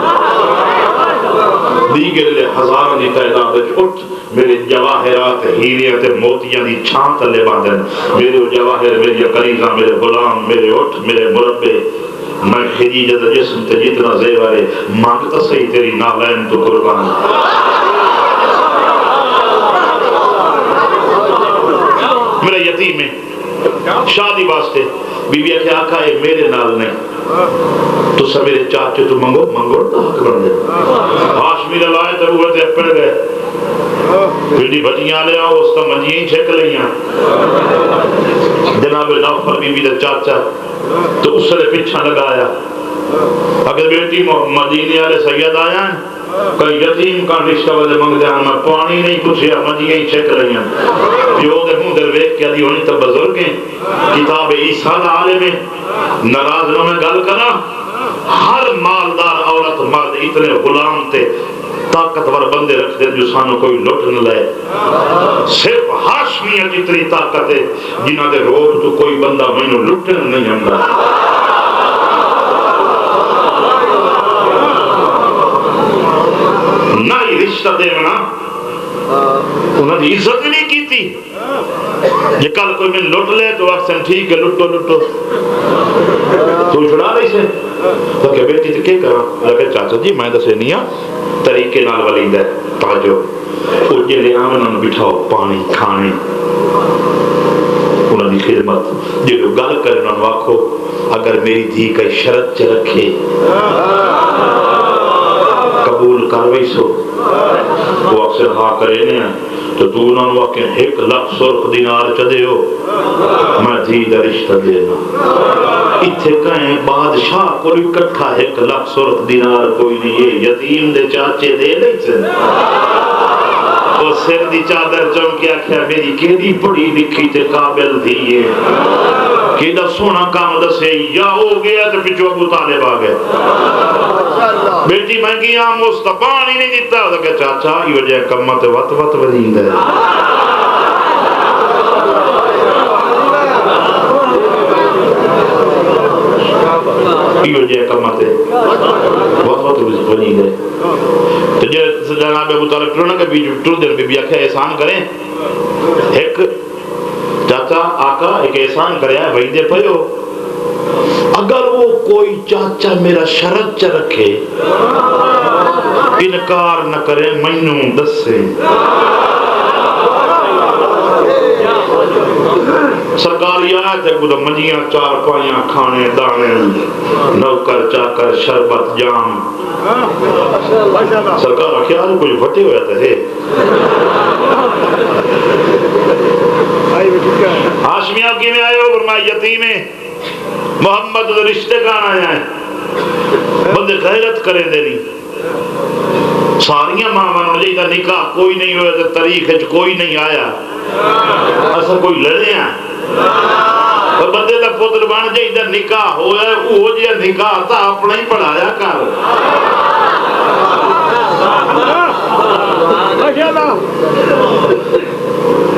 دیگر لے ہزاروں دی تعداد اٹھ میرے جواہرات ہیریاں تے موتیاں دی چھان تلے باندھن, میرے جواہر میری قریضاں میرے غلام میرے اٹھ میرے مربے, میں خدیجہ دا جسم تے جتنا زیور ہے مانگتا صحیح تیری نالین تو قربان. میرا یتیم ہے شادی واسطے بی بی آکھے آقا ہے میرے نال نہیں تو سب میرے چاچے تو منگو منگو تو حق بن دے. ہاشمی لائے تو وہ تے پڑ گئے پھر بچیاں لے آؤ اس کا منجیاں چھک لیاں. جناب نوفل بی بی دا چاچا تو اس سے پیچھا لگایا. اگر بیٹی مدینے والے سید آیا کوئی یتیم کا رشتہ والے منگ دیا میں پانی نہیں پوچھیا مجھے ہی چھک رہی ہیں. پیو دے منہ در ویکھ کے دی ہونی تو بزرگ ہیں کتاب عیسیٰ عالم میں ناراض نہ میں گل کرا. ہر مالدار عورت مرد اتنے غلام تے طاقتور بندے رکھتے جو سانو کوئی لٹ نہ لے. صرف ہاشمیاں جتنی طاقت ہے جنہاں دے روب تو کوئی بندہ مینوں لٹن نہیں آندا. نہ ہی رشتہ دینا انہوں نے عزت نہیں کی تھی. یہ کل کوئی میں لٹ لے تو وقت سے ٹھیک ہے لٹو لٹو تو چھڑا رہی سے تو کہ بیٹی تو کیا کرا لگے چاچا جی میں دسے نہیں ہاں طریقے نال ولید ہے توجہ وہ جی لے آمن انہوں بٹھاؤ پانی کھانے انہوں نے خدمت جو گل کرے انہوں نے آکھو اگر میری دھی کا شرط چ رکھے قبول کروی سو وہ اکثر ہاں کرے نہیں تو تو انہوں نے واقعی 1,00,000 سرخ دینار چدے ہو میں دھی دا رشتہ دینا. اتھے کہیں بادشاہ کو اکٹھا 1,00,000 سرخ دینار کوئی نہیں یہ یتیم دے چاچے دے نہیں سے. وہ سر دی چادر چونکیا کیا میری کیدی پڑی لکھی تے قابل دیئے کیدہ سونا کام دسے یا ہو گیا تو پچھو ابو طالب آگئے. بیٹی میں گیا مستبانی نہیں دیتا تو کہ چاچا یہ وجہ کمت وط وط ورید ہے. یہ وجہ کمت ہے وط وط ورید ہے. تو جناب ابو طالب پرونا کہ بیچ ٹر دن بی بی آکھے احسان کریں ایک چاچا آقا ایک احسان کرے ہے وہی دے پہو اگر وہ کوئی چاچا میرا شرط چ رکھے انکار نہ کرے مینوں دسے. سرکاری آیت ہے کہ منجیاں چار پائیاں کھانے دانے نوکر چاکر شربت جام سرکار رکھے آج کچھ بھٹے ہویا تھا ہے. ہاشمیہ کی میں آئے ہو فرمایا یتیم محمد رشتے کان آیا ہے بندے غیرت کریں دے نہیں ساریاں ماں بنو جی کا نکاح کوئی نہیں ہوئے تو تاریخ کوئی نہیں آیا ایسا کوئی لڑے ہیں اور بندے کا پتر بن جائے ادھر نکاح ہوا ہے وہ جی نکاح تھا اپنا ہی پڑھایا کر.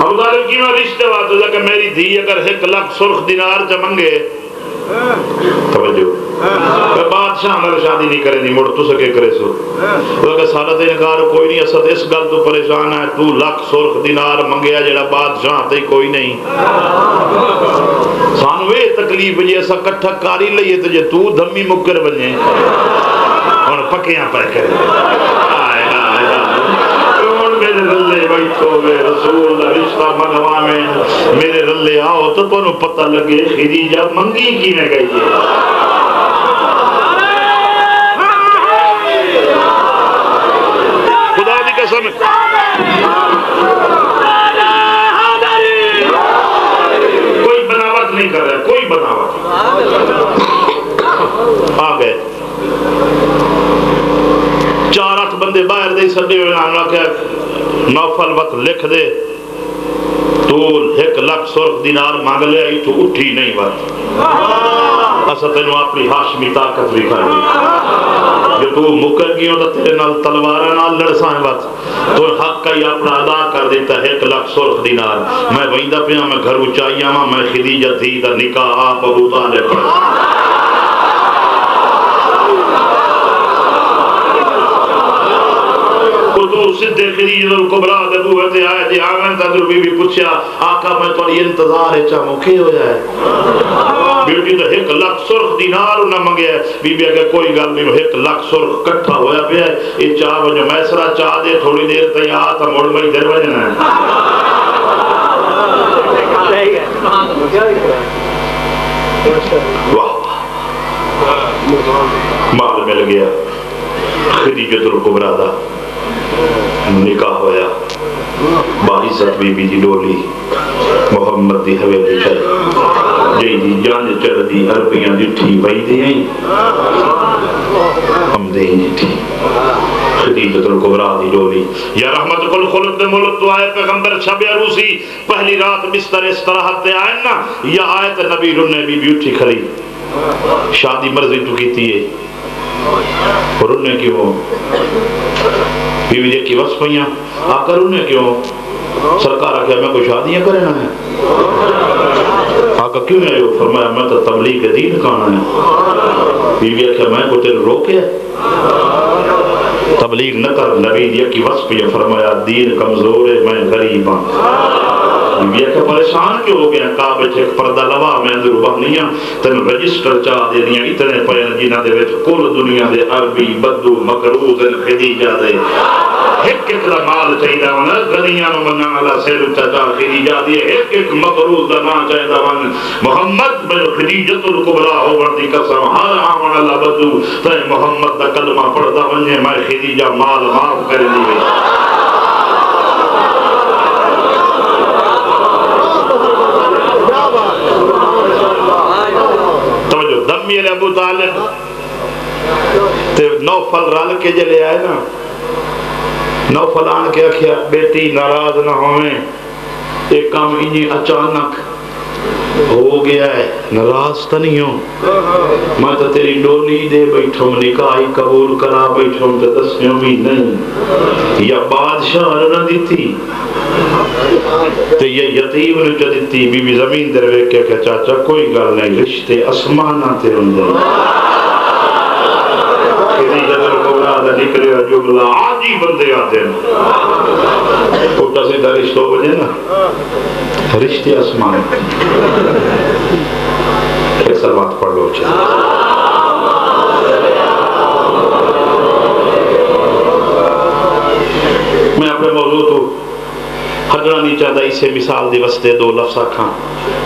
ابو طالب کی میں رشتے بات ہو کہ میری دھی اگر 1,00,000 سرخ دینار چمنگے توجہ بادشاہ ہمارا شادی نہیں کرے نہیں مڑ تو سکے کرے سو وہ کہ سالت انکار کوئی نہیں اسد اس گل تو پریشان ہے تو 1,00,000 سرخ دینار منگیا جڑا بادشاہ تے کوئی نہیں سانو اے تکلیف جی اسا کٹھا کاری لئیے تو جے تو دھمی مکر بنے اور پکیاں پہ کرے میرے رلے بیٹھو گے رسول اللہ رشتہ منگوا میں میرے رلے آؤ تو تو پتہ لگے خدیجہ منگی کی میں گئی ہے. خدا دی قسم کوئی بناوٹ نہیں کر رہا کوئی بناوٹ. آ گئے 4-8 بندے باہر دے سڈے ہوئے آنا کہ نوفل وقت لکھ دے تو 1,00,000 سرخ دینار مانگ لے تو اٹھی نہیں بات اسا تینوں اپنی ہاشمی طاقت دکھائی جو تو مکر گیوں تو تیرے نال تلوارہ نال لڑسائیں وقت تو حق کا ہی اپنا ادا کر دیتا ہے 1 لاکھ سرخ دینار میں ویندہ پیا میں گھر اچائیاں میں خدیجہ تھی دا نکاح آپ ابو طالب پڑھ صدے خدیجہ الکبریٰ دبو ہے آئے جی آمین تدر بی بی پوچھیا آقا میں تو انتظار ہے چاہ مکھے ہو جائے بیٹی تو 1 لاکھ سرخ دینار نہ منگے بی بی اگر کوئی گل نہیں 1 لاکھ سرخ کٹھا ہویا پہ ہے یہ چاہ وجہ میسرہ چاہ دے تھوڑی دیر تھی آتا موڑ میں در وجنا ہے واہ مال مل گیا خدیجہ الکبریٰ دا نکاح ہویا باعزت بی بی دی ڈولی محمد دی حویلی چل جی دی جان چڑھ دی عربیاں جٹھی بھائی دی ہیں ہم دے جٹھی خدیجہ الکبریٰ دی ڈولی یا رحمت کل خلق دے ملک تو آئے پیغمبر شب عروسی پہلی رات بستر استراحت دے آئے نا یا آیت نبی رنہ بی بی اٹھی کھلی شادی مرضی تو کیتی ہے رنہ کیوں بیوی جی کی وصف پہیاں آکر انہیں کیوں سرکار آکھا میں کوئی شادیاں کرنا ہے آقا کیوں ہے فرمایا میں تو تبلیغ دین کانا ہے بیوی آکھا میں کو تیرے روکے تبلیغ نہ کر نبی جی کی وصف پہیاں فرمایا دین کمزور ہے میں غریب ہوں بیوی آکھا پریشان کیوں ہو گیا کعبے چھے پردہ لوا میں اندر بہنیاں تن رجسٹر چاہ دے دیاں اتنے پہن جنہ دے ویچ کل دنیا دے عربی بدو مقروض خدیجہ دے ایک دا مال چاہیدہ ون غنیاں منع اللہ سیلو چاچا خدیجہ دے ایک مقروض دا نا چاہیدہ ون محمد بن خدیجہ الکبریٰ ہو بردی قسم ہر آمن اللہ بدو تے محمد دا کلمہ پڑھدا ونجے میں خدیجہ مال معاف کر دیوے دمی علی ابو طالب تے نوفل رل کے جلے آئے نا نوفل آن کے اکھیا بیٹی ناراض نہ ہوئے ایک کام انہی اچانک ہو گیا ہے ناراض تا نہیں ہوں میں تو تیری ڈولی دے بیٹھوں نکاحی قبول کرا بیٹھوں تو دسیوں بھی نہیں یا بادشاہ نہ دیتی تو یہ یتیم نے چا دیتی بی بی زمین در ویک کہ چاچا کوئی گل نہیں رشتے اسمانہ تے ہوندے خدیجہ الکبریٰ دا نکلے جملہ آجی بندے آتے ہیں کوٹا سے دا رشتوں بجے نا رشتے اسمان ایک سلوات پڑھ لو چاہتا میں اپنے موضوع تو حضرانی چاہتا اسے مثال دی وستے 2 لفظ کھاں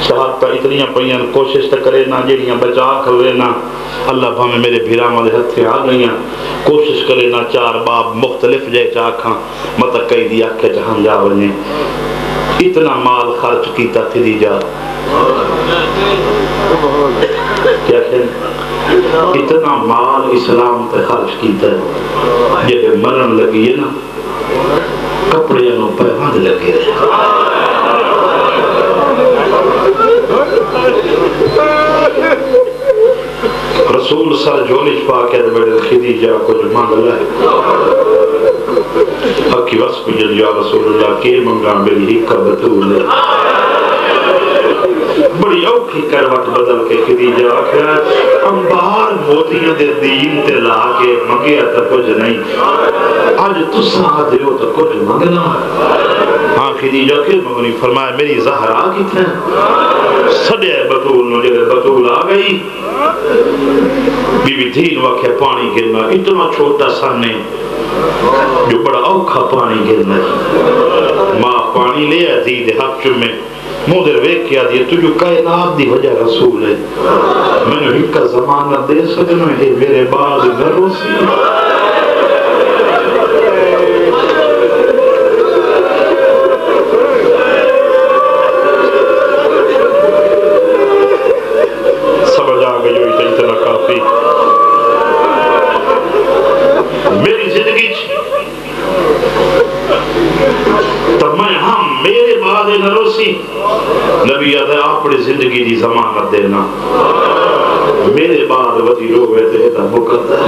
شہادتہ اتنیاں پہیاں کوشش تک کرے نا جیڑیاں بچا کھلے نا اللہ بھامے میرے بھیرام والے ہتھے آ گئیاں کوشش کرے نا 4 باب مختلف جائے چاہ کھاں مطلب کئی دیا کہ جہاں جا بنے اتنا مال خرچ کیتا خدیجہ کیا کہنے اتنا مال اسلام پہ خرچ کیتا ہے جب مرن لگی ہے نا کپڑے انہوں پہ بند لگے رسول سر جولش پاکے بڑے خدیجہ کو جو مانگ لائے حقی وصف جل یا رسول اللہ کے منگا میری حکر بطول ہے بڑی اوکھی کروٹ بدل کے خدیجہ آکھا انبار موتیاں دے دین تے لا کے مگیا تا کچھ نہیں آج تسا دیو تا کچھ مگنا ہاں خدیجہ کے مگنی فرمایا میری زہرا کی تھے سڑے بطول مجھے بطول آ گئی بی بی دین واقع پانی گرنا اتنا چھوٹا سانے جو بڑا اوکھا پانی گرنا ماں پانی لے آتی دے حق چمیں مودر ویک کیا دیا تجھو کائنات دی وجہ رسول ہے میں نے ہکا زمانہ دے سکنا ہے میرے بعد گھروں سی سمجھ آگئی جو اتنا کافی میری زندگی تب میں ہم میرے بعد نروسی نبی آدھے اپنی زندگی دی ضمانت دینا میرے بعد وزیر ہوئے تھے تا مقدر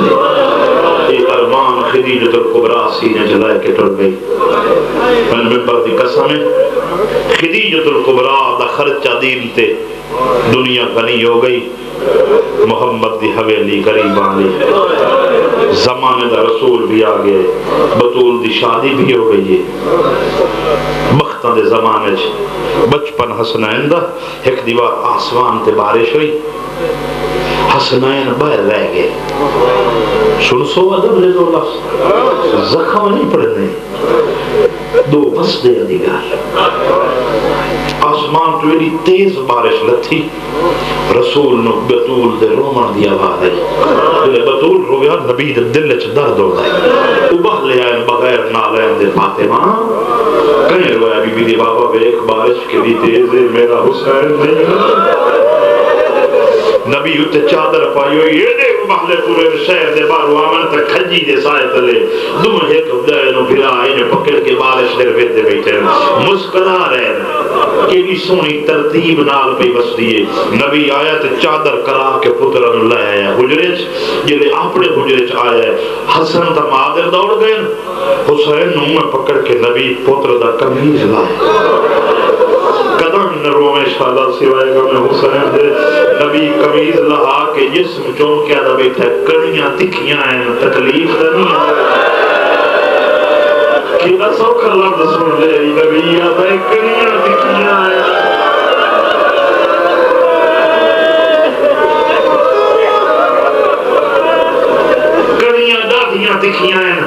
یہ ارمان خدیجۃ الکبریٰ سینے جلائے کے ٹر گئی. میں ممبر دی قسم ہے خدیجۃ الکبریٰ دا خرچہ دین تے دنیا غنی ہو گئی. محمد دی حویلی قریب آئی, زمانے دا رسول بھی آگئے, بطول دی شادی بھی ہو گئی ہے. بختہ دے زمانے بچپن حسنین دا ایک دیوار آسمان تے بارش ہوئی, حسنین باہر رہ گئے. سن سو ادب لے دو لفظ زخم نہیں پڑھنے, دو بس دے دیگر آسمان تو ایڈی تیز بارش لتھی, رسول نو بطول دے رومن دی آواز ہے. جلے بطول رویا نبی دے دل چ درد ہوتا ہے. ابہ لے آئے بغیر نالین دے فاطمہ, کہیں رویا بی بی دی بابا بیک بارش کے دی تیز ہے میرا حسین نہیں. نبی اتے چادر پائی ہوئی یہ دے محلے پورے شہر دے بارو آمن تک کھجی دے سائے تلے دم ایک دے نو پھرا انہیں پکڑ کے بارش دے بیٹھے بیٹھے مسکرا رہے کہ بھی سونی ترتیب نال پہ بس دیئے. نبی آیا تے چادر کرا کے پترن لے آیا حجرچ, جلے اپنے حجرچ آیا. حسن تا مادر دوڑ گئے, حسین نو میں پکڑ کے نبی پتر دا کمیز لائے. قدم نہ روے شالا سوائے گا میں حسین دے. نبی کمیز لہا کے جسم چون کیا دا بیٹھا ہے, کڑیاں تکھیاں ہیں, تکلیف دا نہیں ہے. کہ نسو کر لفظ سن لے نبی آتا ہے کڑیاں تکھیاں ہیں. کڑیاں دادیاں تکھیاں ہیں,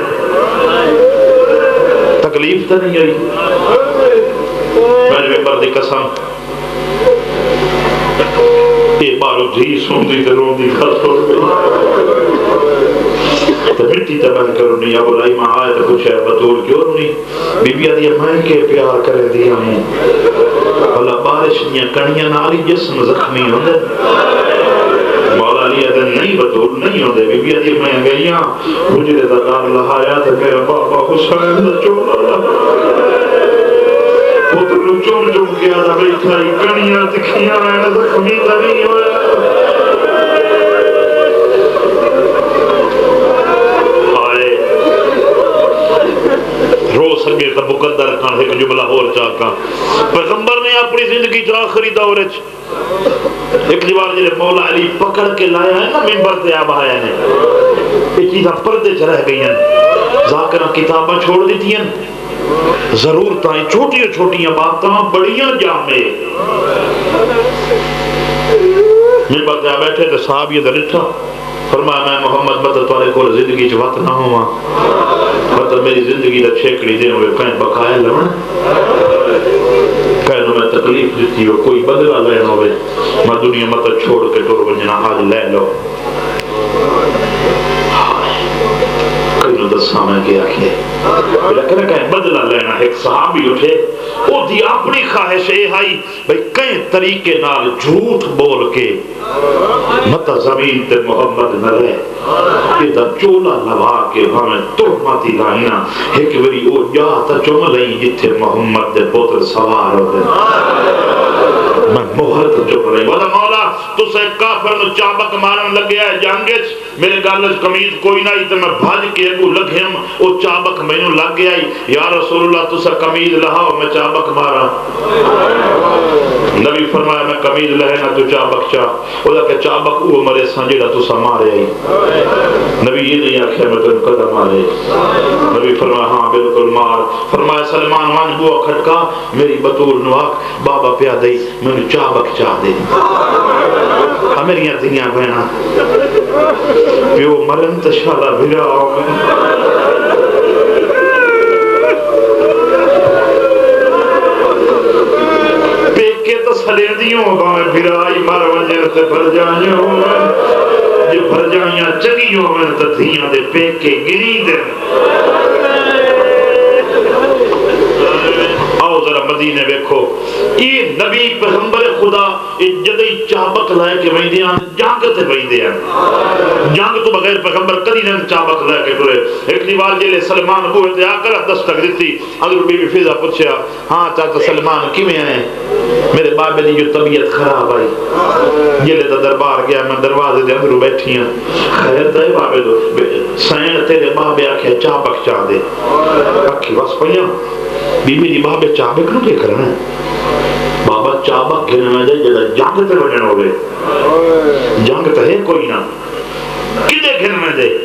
تکلیف دا نہیں آئی. میرے ممبر دی قسم یہ بارو دھی سن دی تے رون دی خط ہو گئی. تو مٹی تباہ کرو نہیں, اب لائی ماں آئے تو کچھ ہے بطول کیوں نہیں. بی بی آدھی میں کے پیار کرے دیا ہوں, اللہ بارش دیا کنیاں نالی جسم زخمی ہوں دے. مولا علی آدھے نہیں بطول نہیں ہوں دے. بی بی آدھی میں گئیاں مجھے دا دار لہایا تو کہ بابا حسین دا چولا لہا پتر چون چون کیا دا بیٹھا ہی کنیاں تکھیاں ہیں, زخمی دا نہیں ہویا. آئے رو سکے تا مقدر کان ایک جملہ اور چاکا. پیغمبر نے اپنی زندگی جو آخری دورچ ایک دیوار جلے مولا علی پکڑ کے لایا ہے نا ممبر تے آب آیا ہے, یہ چیزاں پردے چ رہ گئی ہیں. ذاکرہ کتاباں چھوڑ دیتی ہیں, ضرورتیں چھوٹیاں چھوٹیاں باتاں بڑیاں جامع. ممبر تے بیٹھے تے صاحب یہ درٹھا فرمایا میں محمد مطلب تارے کو زندگی چ وقت نہ ہوا, مطلب میری زندگی دا چھیکڑی دے ہوئے کہیں بقائے لڑن, کہیں میں تکلیف دیتی ہو, کوئی بدلہ لینا ہوئے میں دنیا مطلب چھوڑ کے ٹور بنجنا آج لے لو. سامنے کیا کہ لیکن کہیں بدلہ لینا. ایک صحابی اٹھے وہ دی اپنی خواہش یہ آئی بھئی کئی طریقے نال جھوٹ بول کے مطا زمین تے محمد نہ رہے, یہ دا چولا لوا کے ہمیں تہمتی لائنا. ایک بری او جا تا چم لئی جتھے محمد دے پوتر سوار ہو دے. میں مہر تو چپ رہی بولا مولا تو سے کافر نو چابک مارن لگیا ہے جانگچ, میرے گالج کمیز کوئی نہ ہی تو میں بھاج کے اگو لگھم او چابک میں نو لگ گیا ہی. یا رسول اللہ تو سے کمیز لہاؤ میں چابک مارا. نبی فرمایا میں کمیز لہنا تو چابک چاہ, وہ کہ چابک او مرے سنجیڑا تو سا مارے آئی. نبی یہ نہیں آکھے میں تم قدم مارے. نبی فرمایا ہاں بالکل مار. فرمایا سلمان وانج بوا کھٹکا میری بطول نواک بابا پیا دئی میں نے چابک چاہ دے. میریاں دنیا بہنا پیو مرن تشالہ بھرا آگا پیکے تو سلیدیوں ہوگا میں بھرائی مر وجہ سے بھر جائیں ہوگا جو بھر جائیں چگیوں میں تدھیاں دے پیکے گری دے. آؤ ذرا مدینے ویکھو یہ نبی پیغمبر خدا جدی چابک لے کے ویندے ہیں جنگ تے ویندے ہیں جنگ تو بغیر پیغمبر کدی نہ چابک لے کے ٹرے ایک دیوار جلے سلمان بوئے تے آ کر دستک دیتی حضرت بی بی فضا پوچھیا ہاں چاچا سلمان کیویں ہیں میرے بابے دی جو طبیعت خراب آئی جلے دا دربار گیا میں دروازے دے اندر بیٹھی ہوں خیر دے بابے دو سین تیرے بابے آکھے چابک چاہ دے اکھی بس پہیاں بی بی دی بابے چابک نو کے کرنا ہے بابا چابک گھنے میں دے جدہ جنگ تے بجن ہوئے جنگ تے ہے کوئی نہ کدے گھن میں دے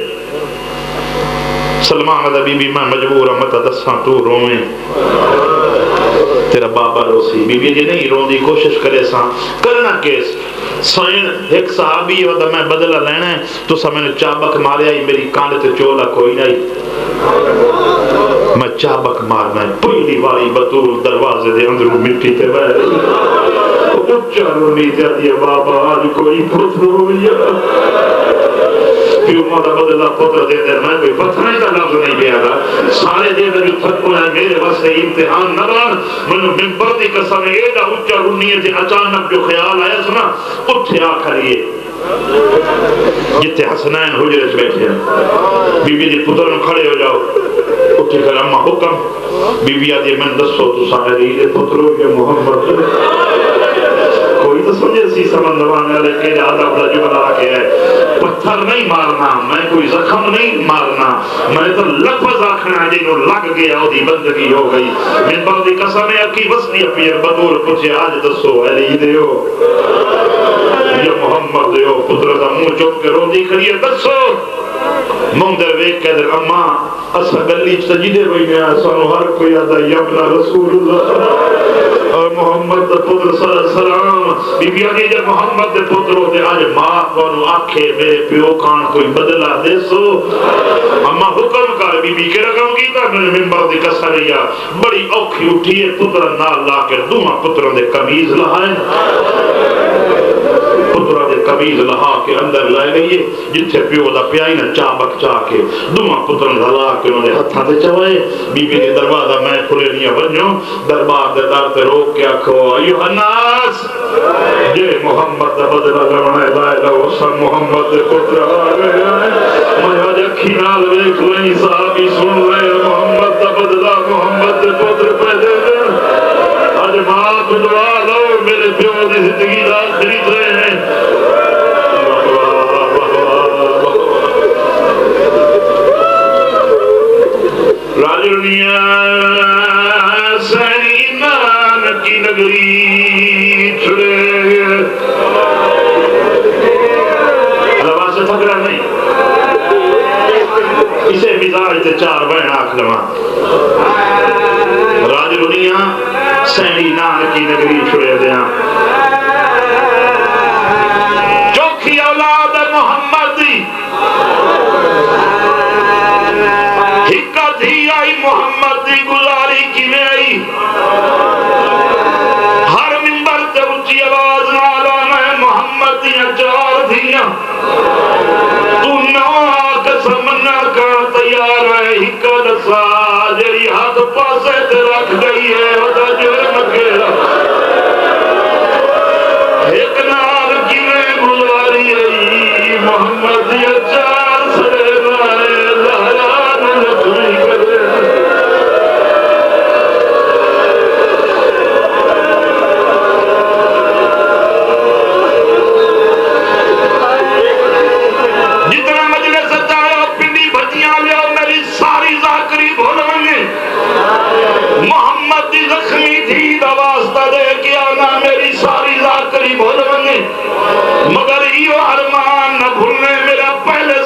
سلمان دا بی بی میں مجبور متا دساں تو رویں تیرا بابا روسی بی بی جی نہیں رون دی کوشش کرے ساں کرنا کیس سوئن ایک صحابی ودا میں بدلہ لینا ہے تو سا میں نے چابک ماریا ہی میری کانڈ تے چولا کوئی نہیں میں چابک مارنا ہے پہلی واری بطول دروازے دے اندروں مٹی تے بہ رہی اچھا رونی جاتی ہے بابا آج کوئی پتر ہوئی پیو مادا بدلہ پتر دے دے میں کوئی پتھریں کا لفظ نہیں دیا گا سارے دے دے جو تھکو ہے میرے واسطے امتحان نہ بار منو ممبر دی قسم ہے دا اچھا رونی ہے اچانک جو خیال آیا سنا اٹھے آ کھڑیے جتے حسنین حجرے سے بیٹھے ہیں بی بی دی پتر میں کھڑے ہو جاؤ اٹھے کر اما حکم بی بی آدھی میں دسو تو سارے دے پتروں کے محمد کوئی تو سمجھے سی سمندران ہے لیکن آدھا بڑا جملہ آکے ہے پتھر نہیں مارنا میں کوئی زخم نہیں مارنا میں تو لفظ آکھنا ہے جنہوں لگ گیا وہ دی بندگی ہو گئی من بردی قسم ہے کی وسنی اپیر بدور پوچھے آج دسو علی دیو یا محمد دیو پتر دا منہ چوک کے رو دی کریے دسو مندر ویک کے در اما اسا گلی سجدے ہوئی میں سانو ہر کوئی آدھا یبنا رسول اللہ اور محمد دا پتر صلی اللہ علیہ وسلم بی بی آگے جب محمد دے پتر ہوتے آج ماں کونو آنکھے میں پیو کان کوئی بدلہ دے سو اما حکم کر بی بی کے رقم کی تا میں نے ممبر دی کسریا بڑی اوکھی اٹھیے پتر نال لا کے دوما پتروں دے قمیض لہائیں پترہ دے قمیض لہا کے اندر لائے گئیے جتھے پیو دا پیائی نا چابک چاہ کے دوما پتروں لہا کے انہوں نے ہتھا دے چوائے بی بی نے دروازہ میں کھلے نہیں بنجوں دربار دے دار تے روک کے آکھو ایوہ الناس جے محمد دا بدلہ لمنے لائے دا وصل محمد دے پتر آگے آئے میں آج اکھی نال ویک لئی صحابی سن رہے محمد دا بدلہ محمد دے پتر پیدے دے آج ماں دعا لو میرے پیو دی زندگی دا خرید رہے ہیں راجرنیاں سینان کی نگری چھڑے لباس سے پکڑا نہیں اسے مزاج تے چار بہن آکھ لما راجرنیاں سینان کی نگری چھڑے دیاں چوکھی اولاد محمد دی ہکا دھی آئی محمد دی گزاری کی میں آئی ہر ممبر تے اچھی آواز نالا میں محمد دیا چار دھیاں تو نو قسم نہ کا تیار ہے ہکا دسا جری ہاتھ پاسے تے رکھ گئی ہے ودا جرم کیرا ایک نال کی میں گزاری آئی محمد دیا چار سرے رائے لہران لکھنی کرے جتنا مجلس چاہو پنڈی بھجیاں لیا میری ساری ذاکری بھولونگے محمد دی زخمی تھی دا واسطہ دے کیا نا میری ساری ذاکری بھولونگے مگر ایو ارمان نہ بھولنے میرا پہلے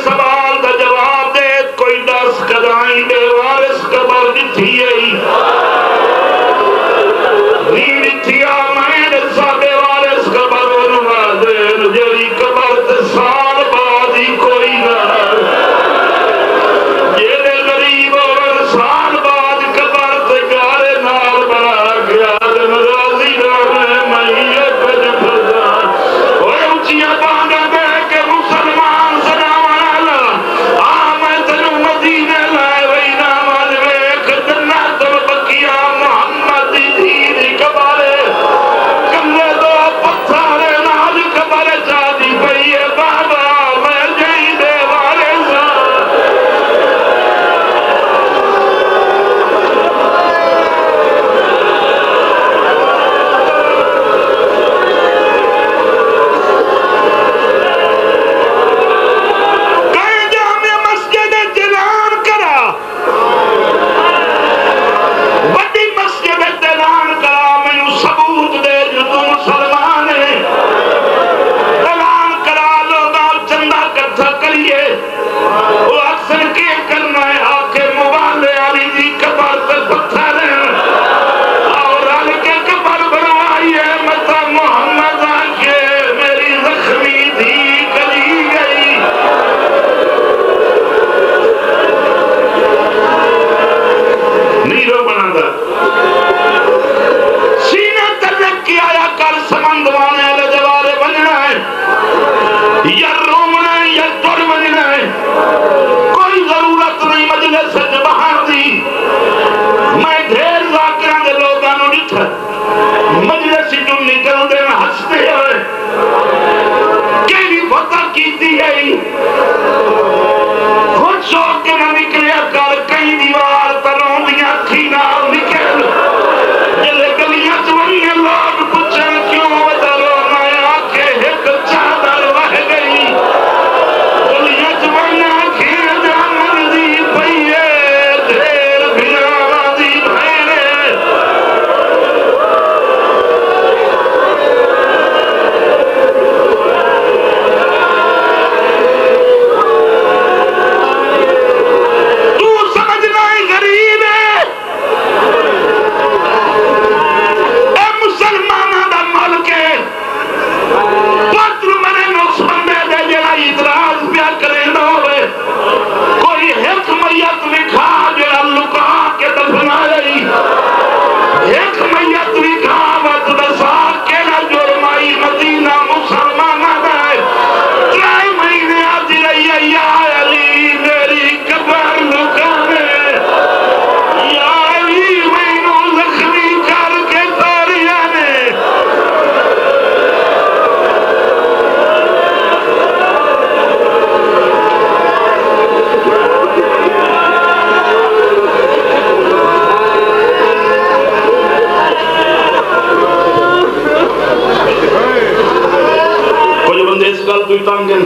تو تانگن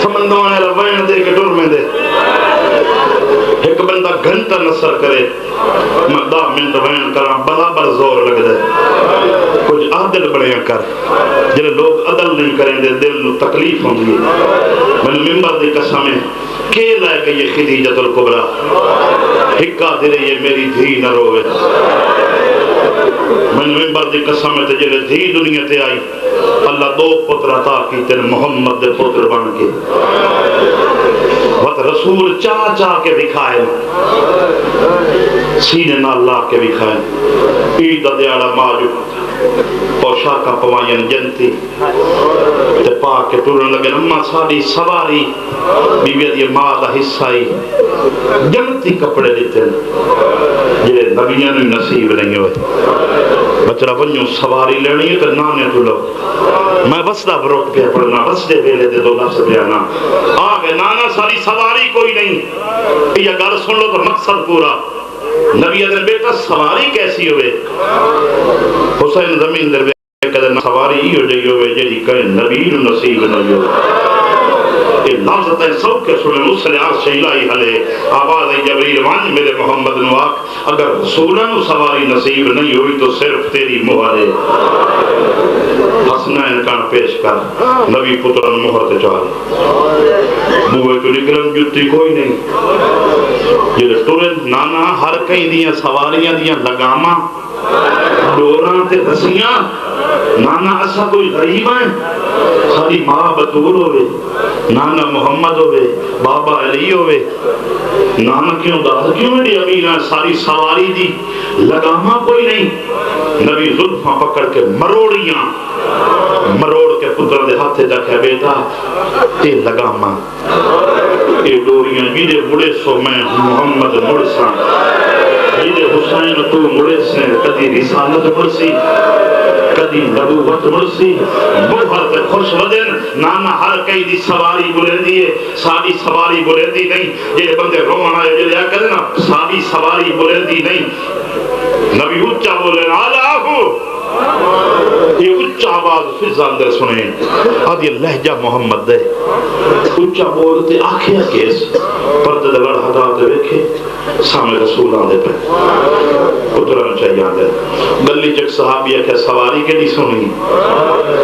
سمندوانے روین دے کے ڈر میں دے ایک بندہ گھنٹہ نصر کرے میں 10 منٹ وین کرا برابر زور لگ دے کچھ عادل بڑے کر جنہیں لوگ عدل نہیں کریں دے دل نو تکلیف ہوں گی میں ممبر دی قسمیں کے لائے کہ یہ خدیجۃ الکبریٰ ہکا دے یہ میری دھی نہ روے میں ممبر دی قسمیں تے جنہیں دھی دنیا تے آئی اللہ 2 پتر عطا کی تین محمد دے پتر بن کے وقت رسول چاہ چاہ کے دکھائے سینے نہ اللہ کے دکھائے عید دیاڑا ماجو پوشاکا پوائین جنتی تے پاک کے ٹورن لگے اما ساری سواری بیوی دی ماں دا حصائی جنتی کپڑے دیتے یہ نبیوں نے نصیب نہیں ہوئے بچڑا ونیوں سواری لینی ہے تو نانے تو لو میں بسدہ بروٹ پہ پڑھنا بسدے بیلے دے دو لفظ بیانا آگے نانا ساری سواری کوئی نہیں یہ گھر سن لو تو مقصد پورا نبی ادھر بیٹا سواری کیسی ہوئے حسین زمین در بیٹا کدھر سواری ہی ہو جائی ہوئے جیڑی کہیں نبی نصیب نہیں ہوئے یہ لفظ تین سب کے سنے مسئلے عرش الہی حلے آواز جبریل وانج میرے محمد نواق اگر رسولن سواری نصیب نہیں ہوئی تو صرف تیری مہارے حسنین کان پیش کر نبی پترن مہر چاہے بوئے تو نکلن جتی کوئی نہیں یہ ٹورن نانا ہر کہیں دیاں سواریاں دیاں لگاما ڈوران تے دسیاں نانا ایسا کوئی غریب ہے ساری ماں بطور ہوئے نانا محمد ہوئے بابا علی ہوئے نانا کیوں داد کیوں میری امیر ہے ساری سواری دی لگاما کوئی نہیں نبی زلفاں پکڑ کے مروڑیاں مروڑ کے پتر دے ہاتھے جاکے بیٹا تے لگاما یہ ڈوریاں میرے بڑے سو میں محمد مرسا میرے حسین تو مڑے سے کدی رسالت مرسی کدی نبوت مرسی بہت خوش ودن نانا ہر کئی دی سواری بلے دیئے ساری سواری بلے دی نہیں یہ بندے روان آئے جو لیا کرے نا ساری سواری بلے دی نہیں نبی اچھا بولے آلہو یہ اچھا آواز فضان در سنے آدھی لہجہ محمد دے اچھا بولتے آنکھیں کیس پردے دلڑ حضرات دیکھے سامنے رسول آدھے پہ اترن چاہیے آدھے گلی چک صحابیہ کے سواری کے نہیں سنی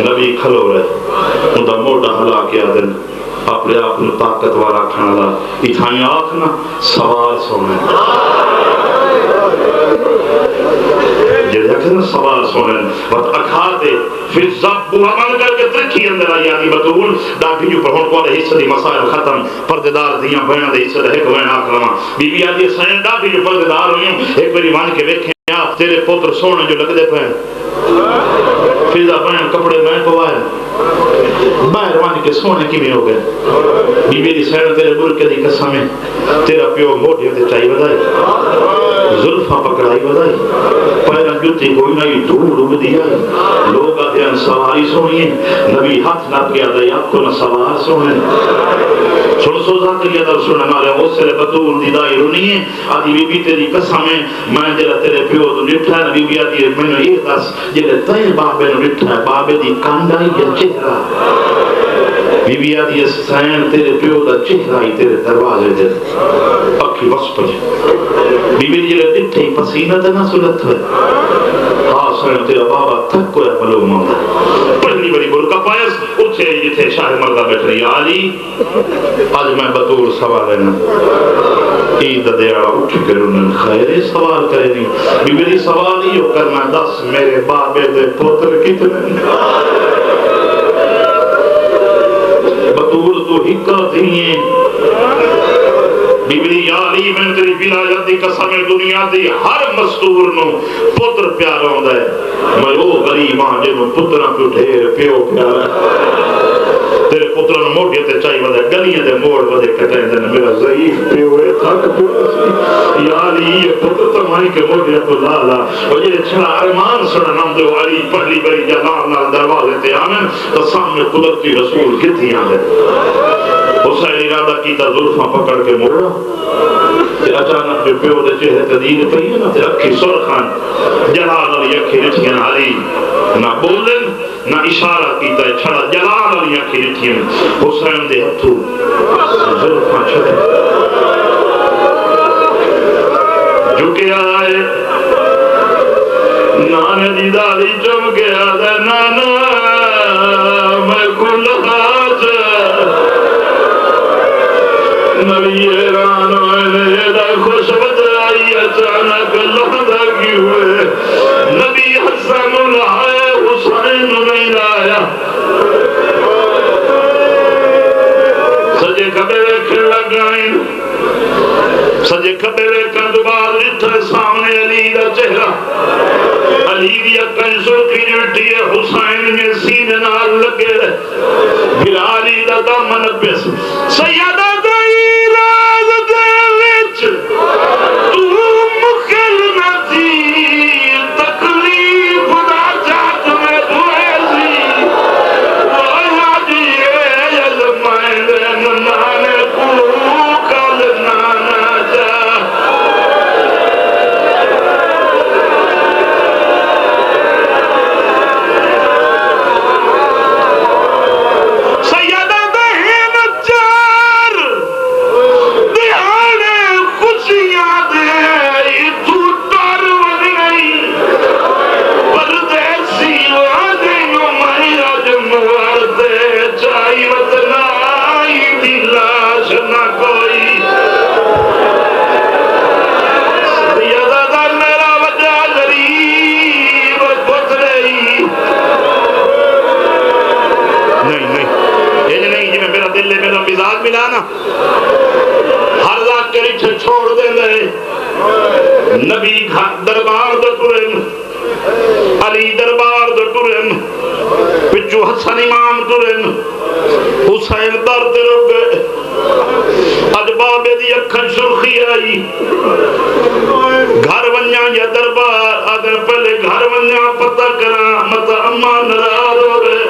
نبی کھلو رہے اندھا موڑا حلا کے آدھے اپنے آپ نے طاقت وارا کھانا دا اتھائیں آکھنا سوار سونے جیسے سوال سنن وقت اکھا دے پھر زب عمل کر کے ترکی اندر آئی آدھی بطول ڈاکٹی جو پڑھون کو آدھے حصہ دی مسائل ختم پردیدار دیاں بیان دے حصہ دے ایک وین آکرما بی بی آدھی سین ڈاکٹی جو پردیدار ہوئیں ایک بری مان کے ویکھیں آپ تیرے پوتر سونے جو لگ دے پہن فضا بیان کپڑے میں پوائے باہر وانی کے سونے کی بھی ہو گئے بی بی دی سین تیرے برکے دی قسمیں تیرا پیو موٹی ہوتے چاہیے بدائی زلفہ پکڑائی بدائی پیرن جتی کوئی نہیں دھول اگ دیا لوگ آتے ہیں سواری سونیے نبی ہاتھ نہ کیا دائی آپ کو نہ سوار سونے چھوڑ سوزا کریا در سنن آلے غسل بطول دی دائی رونیے آدھی بی بی تیری قسمیں میں جلہ تیرے پیو تو نٹھا ہے بی بی آدھی میں نے یہ دس جلہ تیر بابے نے نٹھا ہے بابے دی کاندائی یا چہرہ بی بی آدھی سین تیرے پیو دا چہرہ ہی تیرے دروازے دے اکھی بس پر بی بی جلہ دٹھے پسینہ دنا سلت ہے سین تیرا بابا تھک کویا ملوم آدھا پہلی بڑی برکا پائس اچھے یہ تھے شاہ مردہ بیٹھ رہی آلی آج میں بطور سوال ہے نا عید دیارا اٹھ کر انہوں خیر سوال کرے نہیں بی میری سوال ہی ہو کرنا دس میرے بابے دے پوتر کتنے بطور تو ہکا دیئے بی بی یا علی میں تیری ولایت دی قسم دنیا دی ہر مستور نو پتر پیارا ہوندا ہے میں وہ غریب ہاں جنوں پتراں تو ڈھیر پیو پیارا تیرے پتراں موٹے تے چاہیے ودے گلیاں دے موڑ ودے کٹے نے میرا ضعیف پیو ہے تھک پیا یا علی یہ پتر تو مائی کے موٹے تو لالا اور یہ چھڑا ارمان سنا نام دے علی پہلی بڑی جلال نال دروازے تے آمن تو سامنے قدرتی رسول کتھی آندے حسین ارادہ کیتا زلفاں پکڑ کے موڑا تے اچانک جو پیو دے چہرے تدین پہی نا تے اکھی سرخان جلال علی اکھی رچھیاں علی نہ بولن نہ اشارہ کیتا ہے چھڑا جلال علی اکھی لکھی حسین دے ہتھو زلفاں چھڑے جھکے آئے نانے دی داڑھی چم کے آدھے نانا میں کل حاج نبی ایران میں دا خوش بدائی اچانک لحظہ کی ہوئے نبی حسن لائے حسین نہیں لایا سجے کبے ویکھن لگائیں سجے کبے ویکھن تو بعد اتھے سامنے علی دا چہرہ علی دی اکھیں سرخی جلٹی ہے حسین میں سینے نال لگے رہے بلالی دا دامن پیس سیدہ چھوڑ دے دے نبی دربار دے ٹرن علی دربار دے ٹرن پچھو حسن امام ٹرن حسین در تے رک گئے اج بابے دی اکھن سرخی آئی گھر ونیا یا دربار اگر پہلے گھر ونیا پتہ کرا مطا اما نراض ہو گئے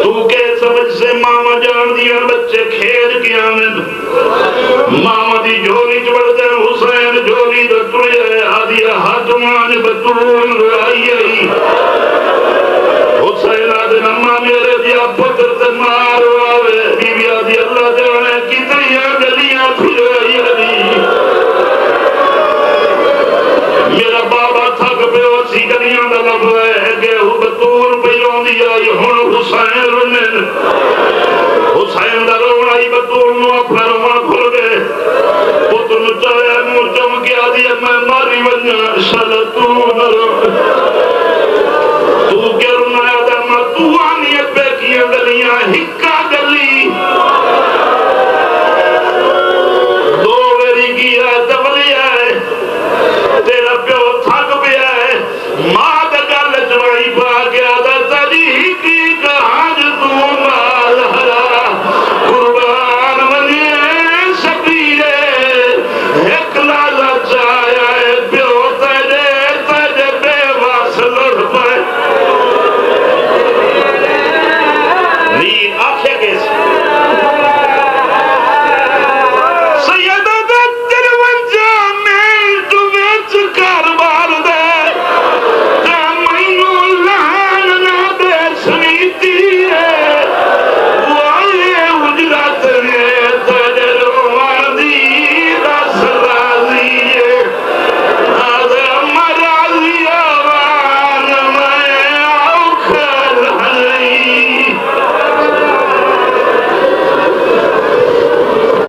تو کہ سمجھ سے ماما جان دیا بچے کھیل کے آمن ماما دی جھولی چبڑ دے حسین جھولی دے ٹرے آدیا ہاتمان بطول روائی آئی حسین آدھے نمہ میرے دیا پتر تے مارو آوے بی بی آدھی اللہ جانے کتنی گلیاں پھر آئی آدھی میرا بابا تھک پہ اسی گلیاں دا لب ہے کہ بطول پہ جان دیا ہن حسین رنن